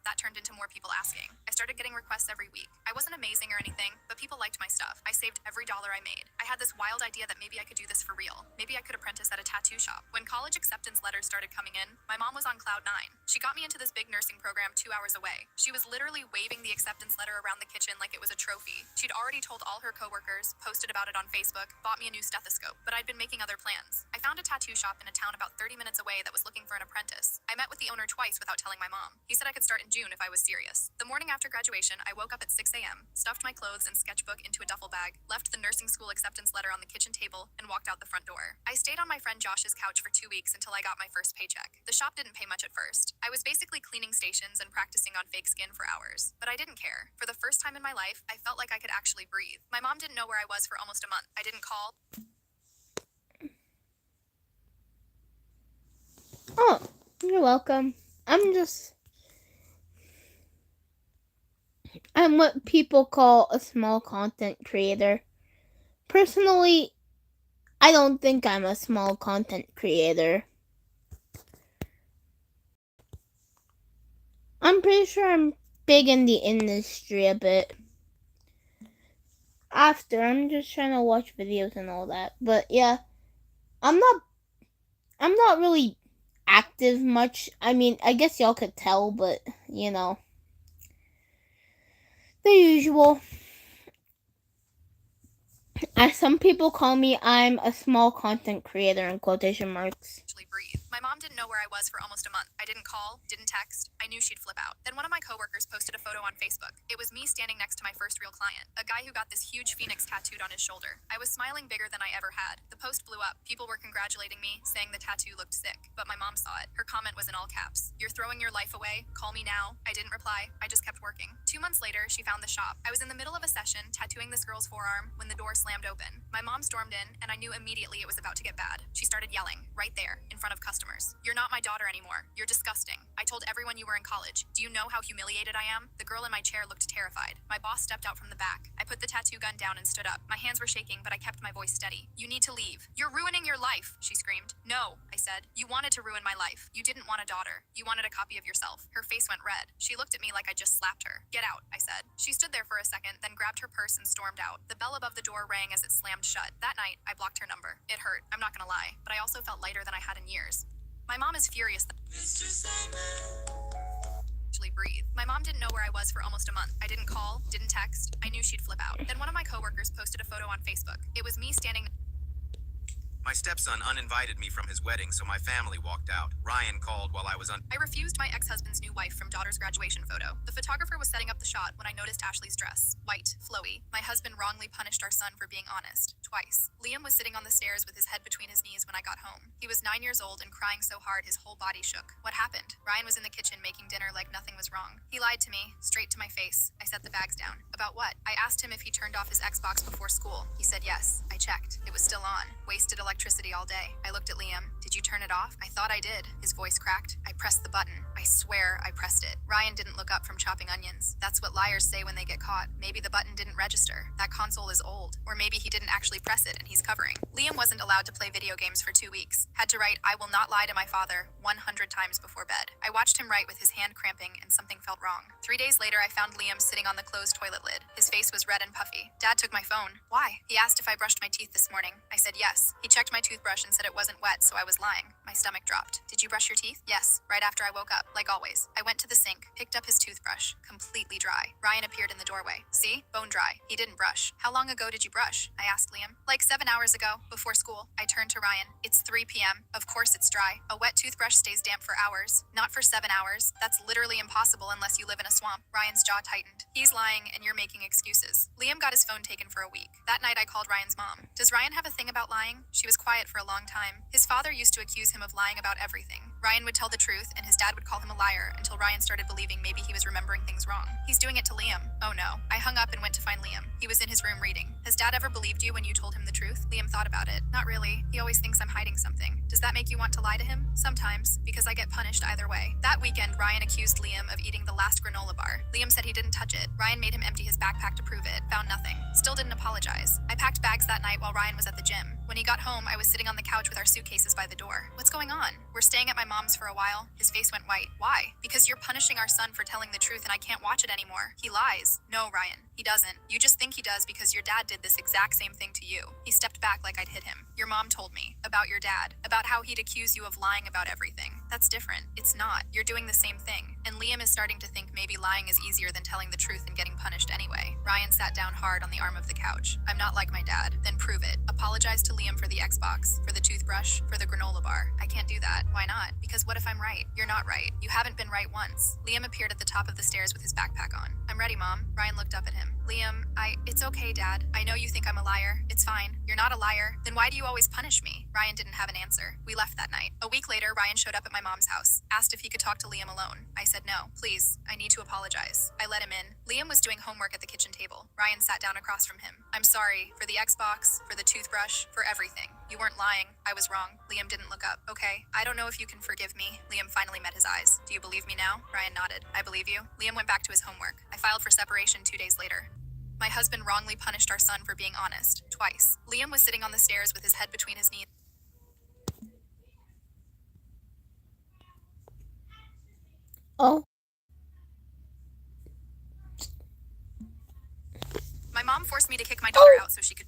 That turned into more people asking. I started getting requests every week. I wasn't amazing or anything, but people liked my stuff. I saved every dollar I made. I had this wild idea that maybe I could do this for real. Maybe I could apprentice at a tattoo shop. When college acceptance letters started coming in, my mom was on cloud 9. She got me into this big nursing program 2 hours away. She was literally waving the acceptance letter around the kitchen like it was a trophy. She'd already told all her coworkers, posted about it on Facebook, bought me a new stethoscope, but I'd been making other plans. I found a tattoo shop in a town about 30 minutes away that was looking for an apprentice. I met with the owner twice without telling my mom. He said I could start in June if I was serious. The morning after graduation, I woke up at 6 a.m., stuffed my clothes and sketchbook into a duffel bag, left the nursing school acceptance boyfriend's letter on the kitchen table and walked out the front door. I stayed on my friend Josh's couch for 2 weeks until I got my first paycheck. The shop didn't pay much at first. I was basically cleaning stations and practicing on fake skin for hours. But I didn't care. For the first time in my life, I felt like I could actually breathe. My mom didn't know where I was for almost a month. I didn't call. Oh, you're welcome. I'm what people call a small content creator. Personally, I don't think I'm a small content creator. I'm pretty sure I'm big in the industry a bit. I'm just trying to watch videos and all that. But yeah, I'm not really active much. I mean, I guess y'all could tell, but you know, the usual. As some people call me, I'm a small content creator in quotation marks. Breathe. My mom didn't know where I was for almost a month. I didn't call, didn't text. I knew she'd flip out. Then one of my coworkers posted a photo on Facebook. It was me standing next to my first real client, a guy who got this huge phoenix tattooed on his shoulder. I was smiling bigger than I ever had. The post blew up. People were congratulating me, saying the tattoo looked sick. But my mom saw it. Her comment was in all caps. "You're throwing your life away. Call me now." I didn't reply. I just kept working. 2 months later, she found the shop. I was in the middle of a session, tattooing this girl's forearm, when the door slammed open. My mom stormed in, and I knew immediately it was about to get bad. She started yelling, right there, in front of customers. "You're not my daughter anymore. You're disgusting. I told everyone you were in college. Do you know how humiliated I am?" The girl in my chair looked terrified. My boss stepped out from the back. I put the tattoo gun down and stood up. My hands were shaking, but I kept my voice steady. "You need to leave. You're ruining your life," she screamed. "No," I said. "You wanted to ruin my life. You didn't want a daughter. You wanted a copy of yourself." Her face went red. She looked at me like I just slapped her. "Get out," I said. She stood there for a second, then grabbed her purse and stormed out. The bell above the door rang as it slammed shut. That night, I blocked her number. It hurt, I'm not gonna lie, but I also felt lighter than I had in years. My mom is furious that actually breathe. My mom didn't know where I was for almost a month. I didn't call, didn't text. I knew she'd flip out. Then one of my coworkers posted a photo on Facebook. It was me standing. My stepson uninvited me from his wedding, so my family walked out. Ryan called while I was I refused my ex-husband's new wife from daughter's graduation photo. The photographer was setting up the shot when I noticed Ashley's dress. White, flowy. My husband wrongly punished our son for being honest. Twice. Liam was sitting on the stairs with his head between his knees when I got home. He was 9 years old and crying so hard his whole body shook. What happened? Ryan was in the kitchen making dinner like nothing was wrong. He lied to me, straight to my face. I set the bags down. About what? I asked him if he turned off his Xbox before school. He said yes. I checked. It was still on. Wasted electricity all day. I looked at Liam. "Did you turn it off?" "I thought I did." His voice cracked. "I pressed the button. I swear I pressed it." Ryan didn't look up from chopping onions. That's what liars say when they get caught. Maybe the button didn't register. That console is old. Or maybe he didn't actually press it and he's covering. Liam wasn't allowed to play video games for 2 weeks. Had to write "I will not lie to my father" 100 times before bed. I watched him write with his hand cramping and something felt wrong. 3 days later, I found Liam sitting on the closed toilet lid. His face was red and puffy. Dad took my phone. "Why?" He asked if I brushed my teeth this morning. I said yes. He checked my toothbrush and said it wasn't wet, so I was lying. My stomach dropped. "Did you brush your teeth?" "Yes, right after I woke up, like always." I went to the sink, picked up his toothbrush, completely dry. Ryan appeared in the doorway. "See? Bone dry." He didn't brush. "How long ago did you brush?" I asked Liam. "Like 7 hours ago, before school." I turned to Ryan. "It's 3 p.m. Of course it's dry. A wet toothbrush stays damp for hours. Not for 7 hours. That's literally impossible unless you live in a swamp." Ryan's jaw tightened. "He's lying and you're making excuses." Liam got his phone taken for a week. That night I called Ryan's mom. "Does Ryan have a thing about lying?" She was quiet for a long time. His father used to accuse him of lying about everything. Ryan would tell the truth, and his dad would call him a liar until Ryan started believing maybe he was remembering things wrong. "He's doing it to Liam." "Oh no." I hung up and went to find Liam. He was in his room reading. "Has Dad ever believed you when you told him the truth?" Liam thought about it. "Not really. He always thinks I'm hiding something." "Does that make you want to lie to him?" "Sometimes, because I get punished either way." That weekend, Ryan accused Liam of eating the last granola bar. Liam said he didn't touch it. Ryan made him empty his backpack to prove it. Found nothing. Still didn't apologize. I packed bags that night while Ryan was at the gym. When he got home, I was sitting on the couch with our suitcases by the door. "What's going on?" "We're staying at my mom's for a while." His face went white. "Why?" "Because you're punishing our son for telling the truth and I can't watch it anymore." "He lies." "No, Ryan. He doesn't. You just think he does because your dad did this exact same thing to you." He stepped back like I'd hit him. "Your mom told me. About your dad. About how he'd accuse you of lying about everything. That's different. It's not. You're doing the same thing." And Liam is starting to think maybe lying is easier than telling the truth and getting punished anyway. Ryan Ryan sat down hard on the arm of the couch. I'm not like my dad. Then prove it. Apologize to Liam for the Xbox, for the toothbrush, for the granola bar. I can't do that. Why not? Because what if I'm right? You're not right. You haven't been right once. Liam appeared at the top of the stairs with his backpack on. I'm ready, Mom. Ryan looked up at him. Liam, it's okay, Dad. I know you think I'm a liar. It's fine. You're not a liar. Then why do you always punish me? Ryan didn't have an answer. We left that night. A week later, Ryan showed up at my mom's house, asked if he could talk to Liam alone. I said no. Please, I need to apologize. I let him in. Liam was doing homework at the kitchen table. Ryan sat down across from him. I'm sorry for the Xbox, for the toothbrush, for everything. You weren't lying. I was wrong. Liam didn't look up. Okay, I don't know if you can forgive me. Liam finally met his eyes. Do you believe me now? Ryan nodded. I believe you. Liam went back to his homework. I filed for separation 2 days later. My husband wrongly punished our son for being honest, twice. Liam was sitting on the stairs with his head between his knees. Oh. My mom forced me to kick my daughter out so she could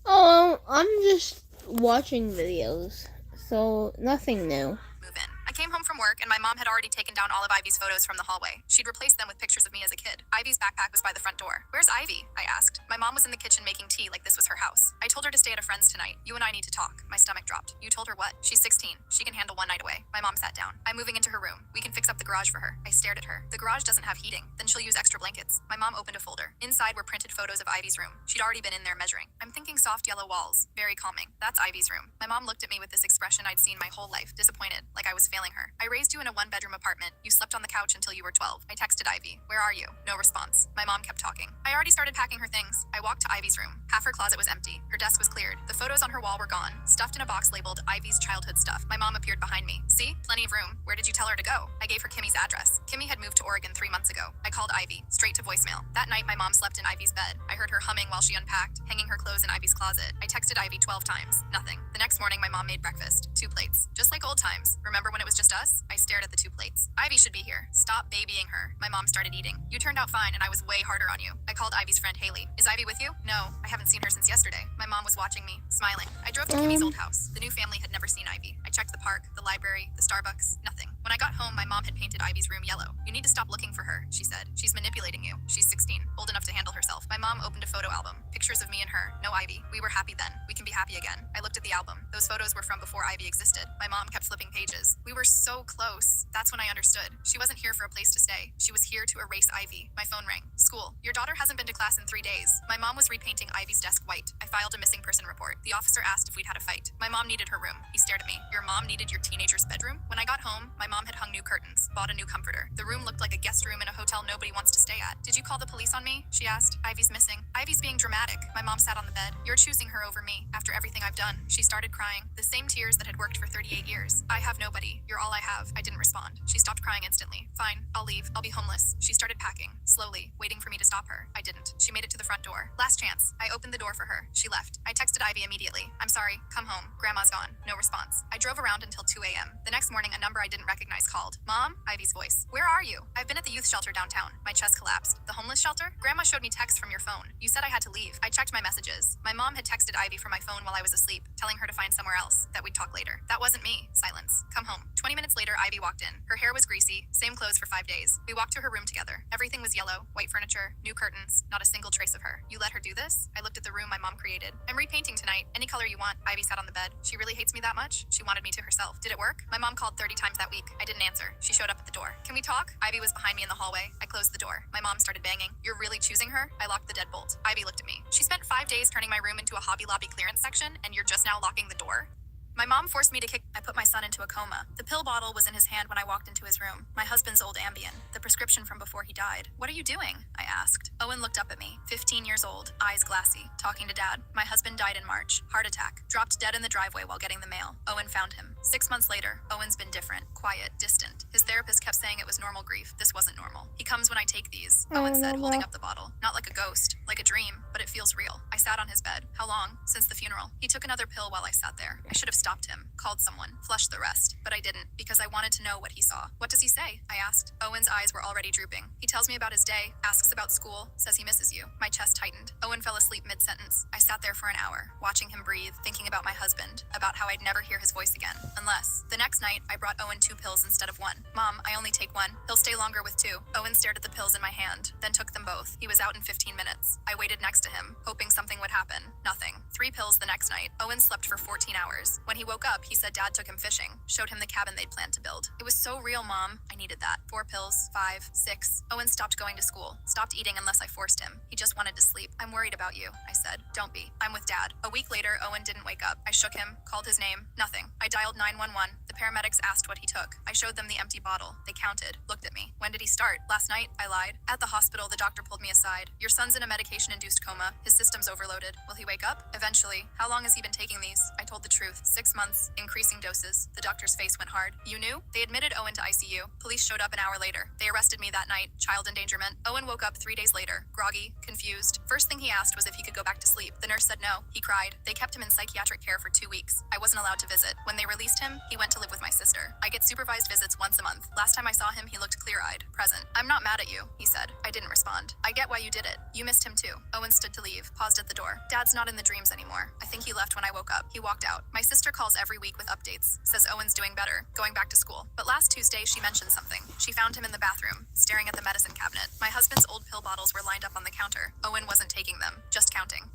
Oh, I'm just watching videos, so nothing new. move in. I came home from work and my mom had already taken down all of Ivy's photos from the hallway. She'd replaced them with pictures of me as a kid. Ivy's backpack was by the front door. Where's Ivy? I asked. My mom was in the kitchen making tea like this was her house. I told her to stay at a friend's tonight. You and I need to talk. My stomach dropped. You told her what? She's 16. She can handle one night away. My mom sat down. I'm moving into her room. We can fix up the garage for her. I stared at her. The garage doesn't have heating. Then she'll use extra blankets. My mom opened a folder. Inside were printed photos of Ivy's room. She'd already been in there measuring. I'm thinking soft yellow walls. Very calming. That's Ivy's room. My mom looked at me with this expression I'd seen my whole life, disappointed, like I was failing her. I raised you in a one-bedroom apartment. You slept on the couch until you were 12. I texted Ivy. Where are you? No response. My mom kept talking. I already started packing her things. I walked to Ivy's room. Half her closet was empty. Her desk was cleared. The photos on her wall were gone, stuffed in a box labeled Ivy's childhood stuff. My mom appeared behind me. See? Plenty of room. Where did you tell her to go? I gave her Kimmy's address. Kimmy had moved to Oregon 3 months ago. I called Ivy, straight to voicemail. That night, my mom slept in Ivy's bed. I heard her humming while she unpacked, hanging her clothes in Ivy's closet. I texted Ivy 12 times. Nothing. The next morning, my mom made breakfast. 2 plates. Just like old times. Remember when it was just us? I stared at the 2 plates. Ivy should be here. Stop babying her. My mom started eating. You turned out fine, and I was way harder on you. I called Ivy's friend Haley. Is Ivy with you? No, I haven't seen her since yesterday. My mom was watching me, smiling. I drove to Kimmy's old house. The new family had never seen Ivy. I checked the park, the library, the Starbucks, nothing. When I got home, my mom had painted Ivy's room yellow. You need to stop looking for her, she said. She's manipulating you. She's 16, old enough to handle herself. My mom opened a photo album. Pictures of me and her. No Ivy. We were happy then. We can be happy again. I looked at the album. Those photos were from before Ivy existed. My mom kept flipping pages. We were so close. That's when I understood. She wasn't here for a place to stay. She was here to erase Ivy. My phone rang. School. Your daughter hasn't been to class in 3 days. My mom was repainting Ivy's desk white. I filed a missing person report. The officer asked if we'd had a fight. My mom needed her room. He stared at me. Your mom needed your teenager's bedroom? When I got home, my mom had hung new curtains, bought a new comforter. The room looked like a guest room in a hotel nobody wants to stay at. Did you call the police on me? She asked. Ivy's missing. Ivy's being dramatic. My mom sat on the bed. You're choosing her over me. After everything I've done. She started crying. The same tears that had worked for 38 years. I have nobody. You're all I have. I didn't respond. She stopped crying instantly. Fine. I'll leave. I'll be homeless. She started packing, slowly, waiting for me to stop her. I didn't. She made it to the front door. Last chance. I opened the door for her. She left. I texted Ivy immediately. I'm sorry. Come home. Grandma's gone. No response. I drove around until 2 a.m. The next morning, a number I didn't recognize called. Mom? Ivy's voice. Where are you? I've been at the youth shelter downtown. My chest collapsed. The homeless shelter? Grandma showed me texts from your phone. You said I had to leave. I checked my messages. My mom had texted Ivy from my phone while I was asleep, telling her to find somewhere else, that we'd talk later. That wasn't me. Silence. Come home. 20 minutes later, Ivy walked in. Her hair was greasy, same clothes for 5 days. We walked to her room together. Everything was yellow, white furniture, new curtains, not a single trace of her. You let her do this? I looked at the room my mom created. I'm repainting tonight. Any color you want. Ivy sat on the bed. She really hates me that much? She wanted me to herself. Did it work? My mom called 30 times that week. I didn't answer. She showed up at the door. Can we talk? Ivy was behind me in the hallway. I closed the door. My mom started banging. You're really choosing her? I locked the deadbolt. Ivy looked at me. She spent 5 days turning my room into a Hobby Lobby clearance section, and you're just now locking the door? My mom forced me to kick. I put my son into a coma. The pill bottle was in his hand when I walked into his room. My husband's old Ambien, the prescription from before he died. What are you doing? I asked. Owen looked up at me, 15 years old, eyes glassy, talking to Dad. My husband died in March, heart attack, dropped dead in the driveway while getting the mail. Owen found him. 6 months later, Owen's been different, quiet, distant. His therapist kept saying it was normal grief. This wasn't normal. He comes when I take these, Owen said, holding up the bottle. Not like a ghost, like a dream, but it feels real. I sat on his bed. How long? Since the funeral. He took another pill while I sat there. I should have stopped him, called someone, flushed the rest, but I didn't, because I wanted to know what he saw. What does he say? I asked. Owen's eyes were already drooping. He tells me about his day, asks about school, says he misses you. My chest tightened. Owen fell asleep mid-sentence. I sat there for an hour, watching him breathe, thinking about my husband, about how I'd never hear his voice again. Unless, the next night, I brought Owen 2 pills instead of 1. Mom, I only take 1. He'll stay longer with 2. Owen stared at the pills in my hand, then took them both. He was out in 15 minutes. I waited next to him, hoping something would happen. Nothing. 3 pills the next night. Owen slept for 14 hours. When he woke up, he said Dad took him fishing, showed him the cabin they'd planned to build. It was so real, Mom. I needed that. 4 pills, 5, 6. Owen stopped going to school, stopped eating unless I forced him. He just wanted to sleep. I'm worried about you, I said. Don't be. I'm with Dad. A week later, Owen didn't wake up. I shook him, called his name. Nothing. I dialed 911. The paramedics asked what he took. I showed them the empty bottle. They counted, looked at me. When did he start? Last night? I lied. At the hospital, the doctor pulled me aside. Your son's in a medication-induced coma. His system's overloaded. Will he wake up? Eventually. How long has he been taking these? I told the truth. 6 months. Increasing doses. The doctor's face went hard. You knew? They admitted Owen to ICU. Police showed up an hour later. They arrested me that night. Child endangerment. Owen woke up 3 days later. Groggy. Confused. First thing he asked was if he could go back to sleep. The nurse said no. He cried. They kept him in psychiatric care for 2 weeks. I wasn't allowed to visit. When they released him, he went to live with my sister. I get supervised visits once a month. Last time I saw him, he looked clear-eyed, present. I'm not mad at you, he said. I didn't respond. I get why you did it. You missed him too. Owen stood to leave, paused at the door. Dad's not in the dreams anymore. I think he left when I woke up. He walked out. My sister calls every week with updates. Says Owen's doing better, going back to school. But last Tuesday, she mentioned something. She found him in the bathroom, staring at the medicine cabinet. My husband's old pill bottles were lined up on the counter. Owen wasn't taking them, just counting.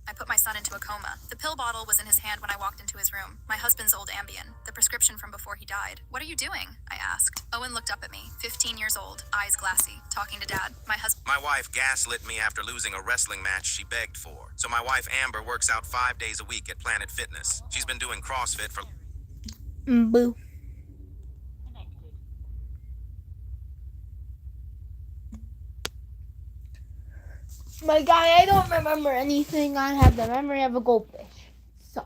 I put my son into a coma. The pill bottle was in his hand when I walked into his room. My husband's old Ambien, the prescription from before he died. What are you doing? I asked. Owen looked up at me, 15 years old, eyes glassy, talking to Dad. My wife gaslit me after losing a wrestling match she begged for. So my wife Amber works out 5 days a week at Planet Fitness. She's been doing CrossFit for... Boo. My guy, I don't remember anything. I have the memory of a goldfish. So,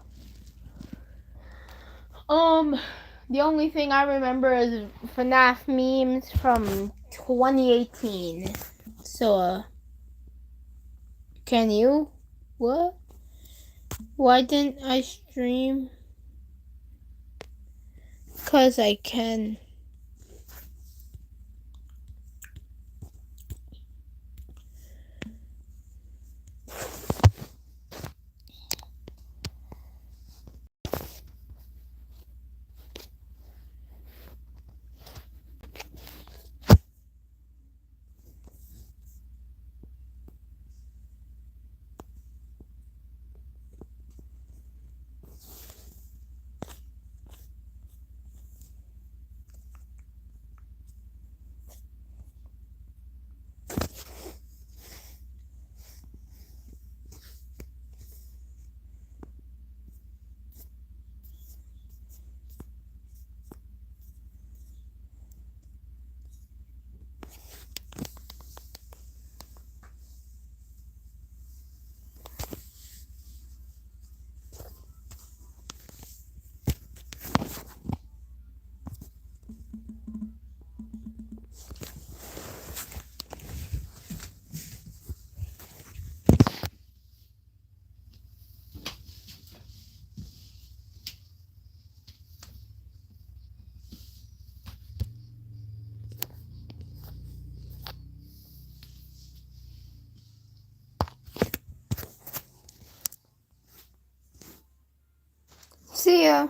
the only thing I remember is FNAF memes from 2018. So, can you? What? Why didn't I stream? 'Cause I can. See ya.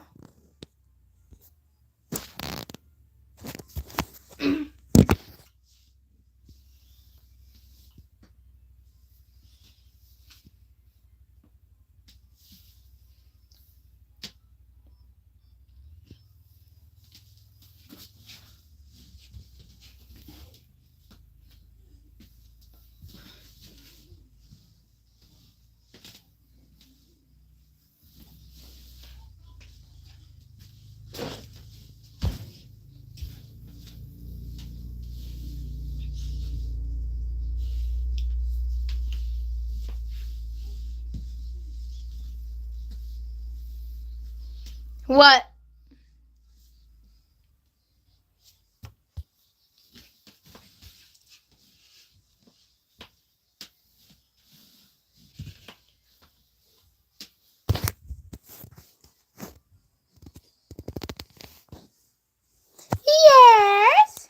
What? Yes.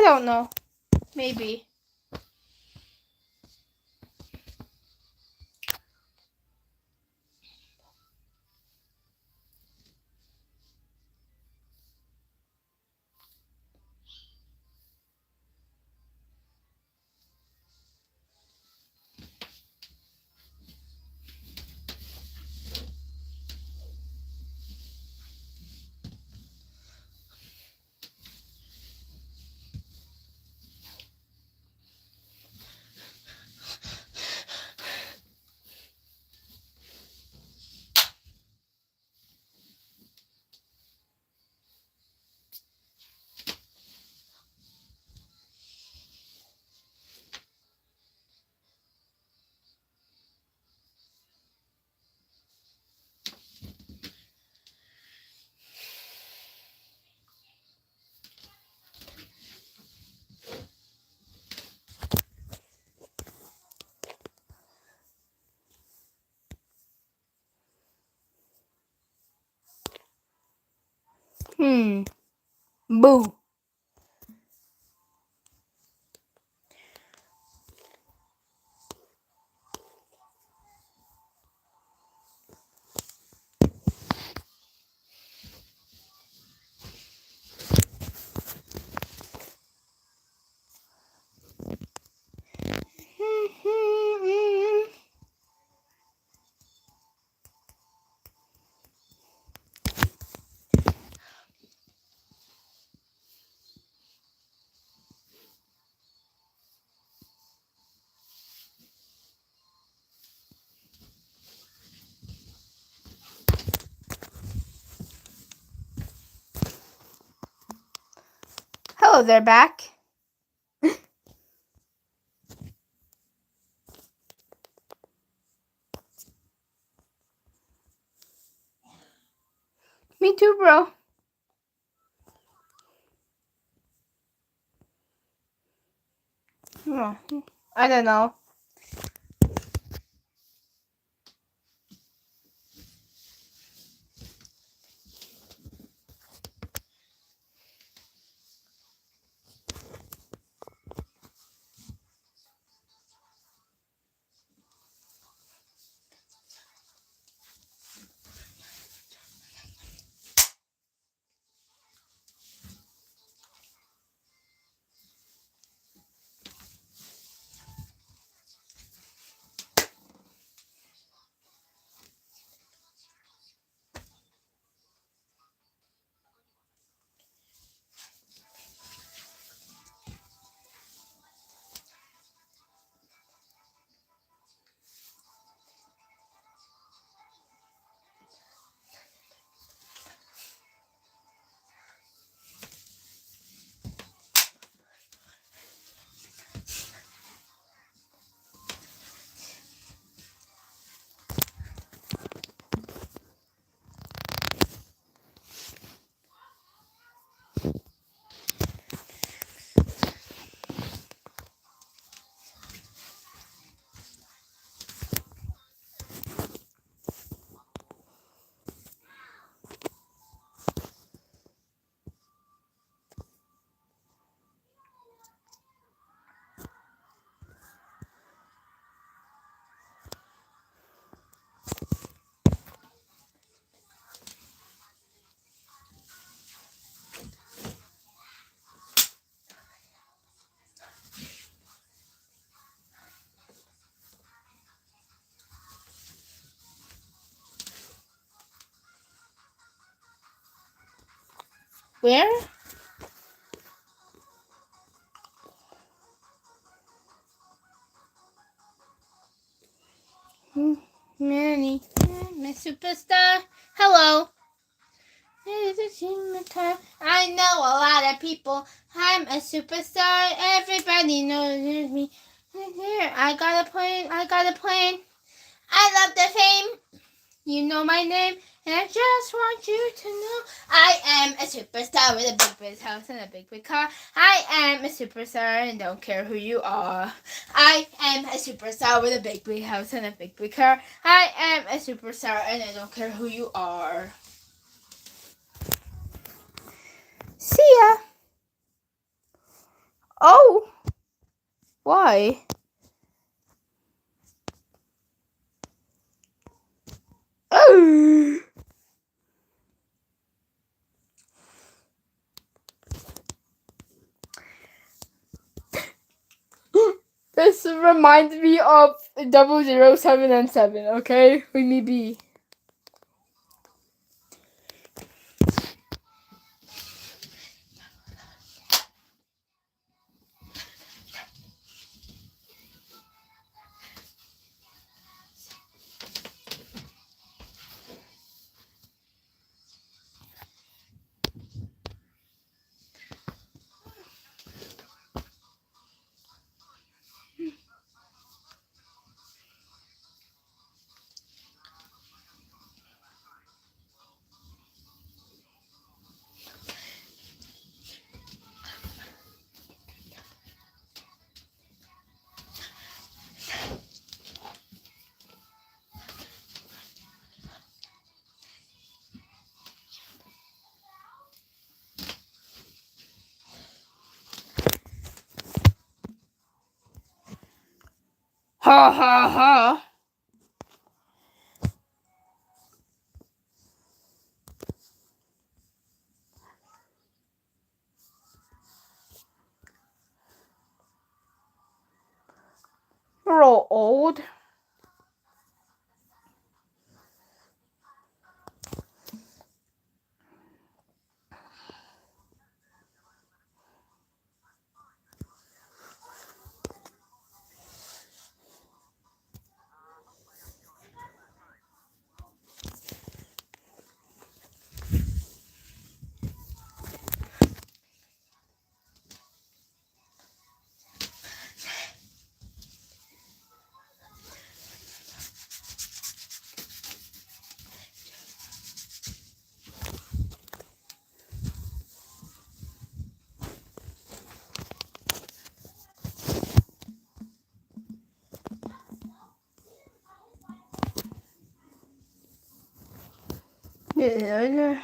don't know. Maybe. Boo. Hello there, back. Me too, bro. Oh, I don't know. Where? Manny, my superstar. Hello. I know a lot of people. I'm a superstar. Everybody knows me. Here, I got a plane. I love the fame. You know my name, and I just want you to know I am a superstar with a big house and a big car. I am a superstar and don't care who you are. I am a superstar with a big house and a big car. I am a superstar and I don't care who you are. See ya. Oh! Why? Oh! This reminds me of 007 and 7, okay? We may be. Ha ha ha. We're all old. Yeah.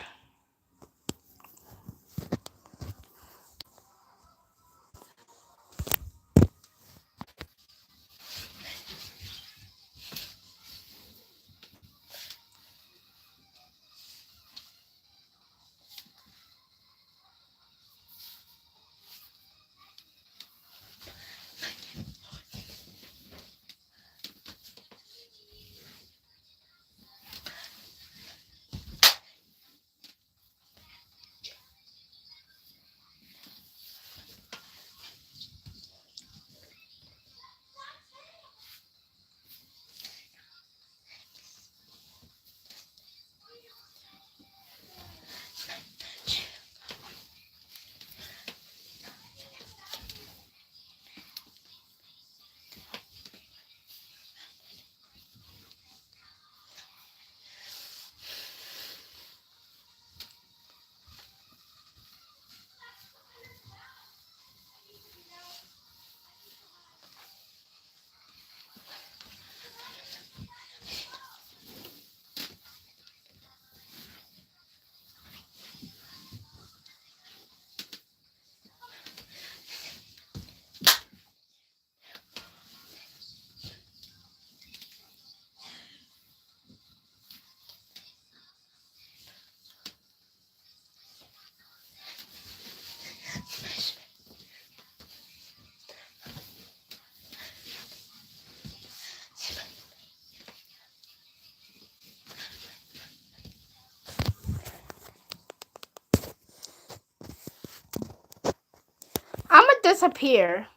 I'm gonna disappear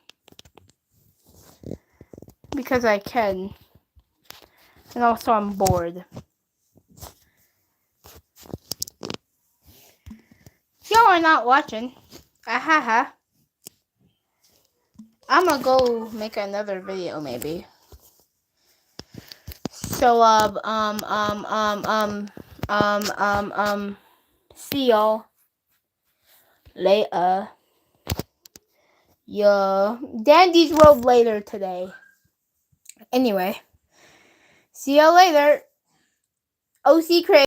because I can, and also I'm bored. Y'all are not watching. Ahaha. I'm gonna go make another video maybe. So see y'all later. Yeah, Dandy's Road later today. Anyway, see y'all later. OC Craig.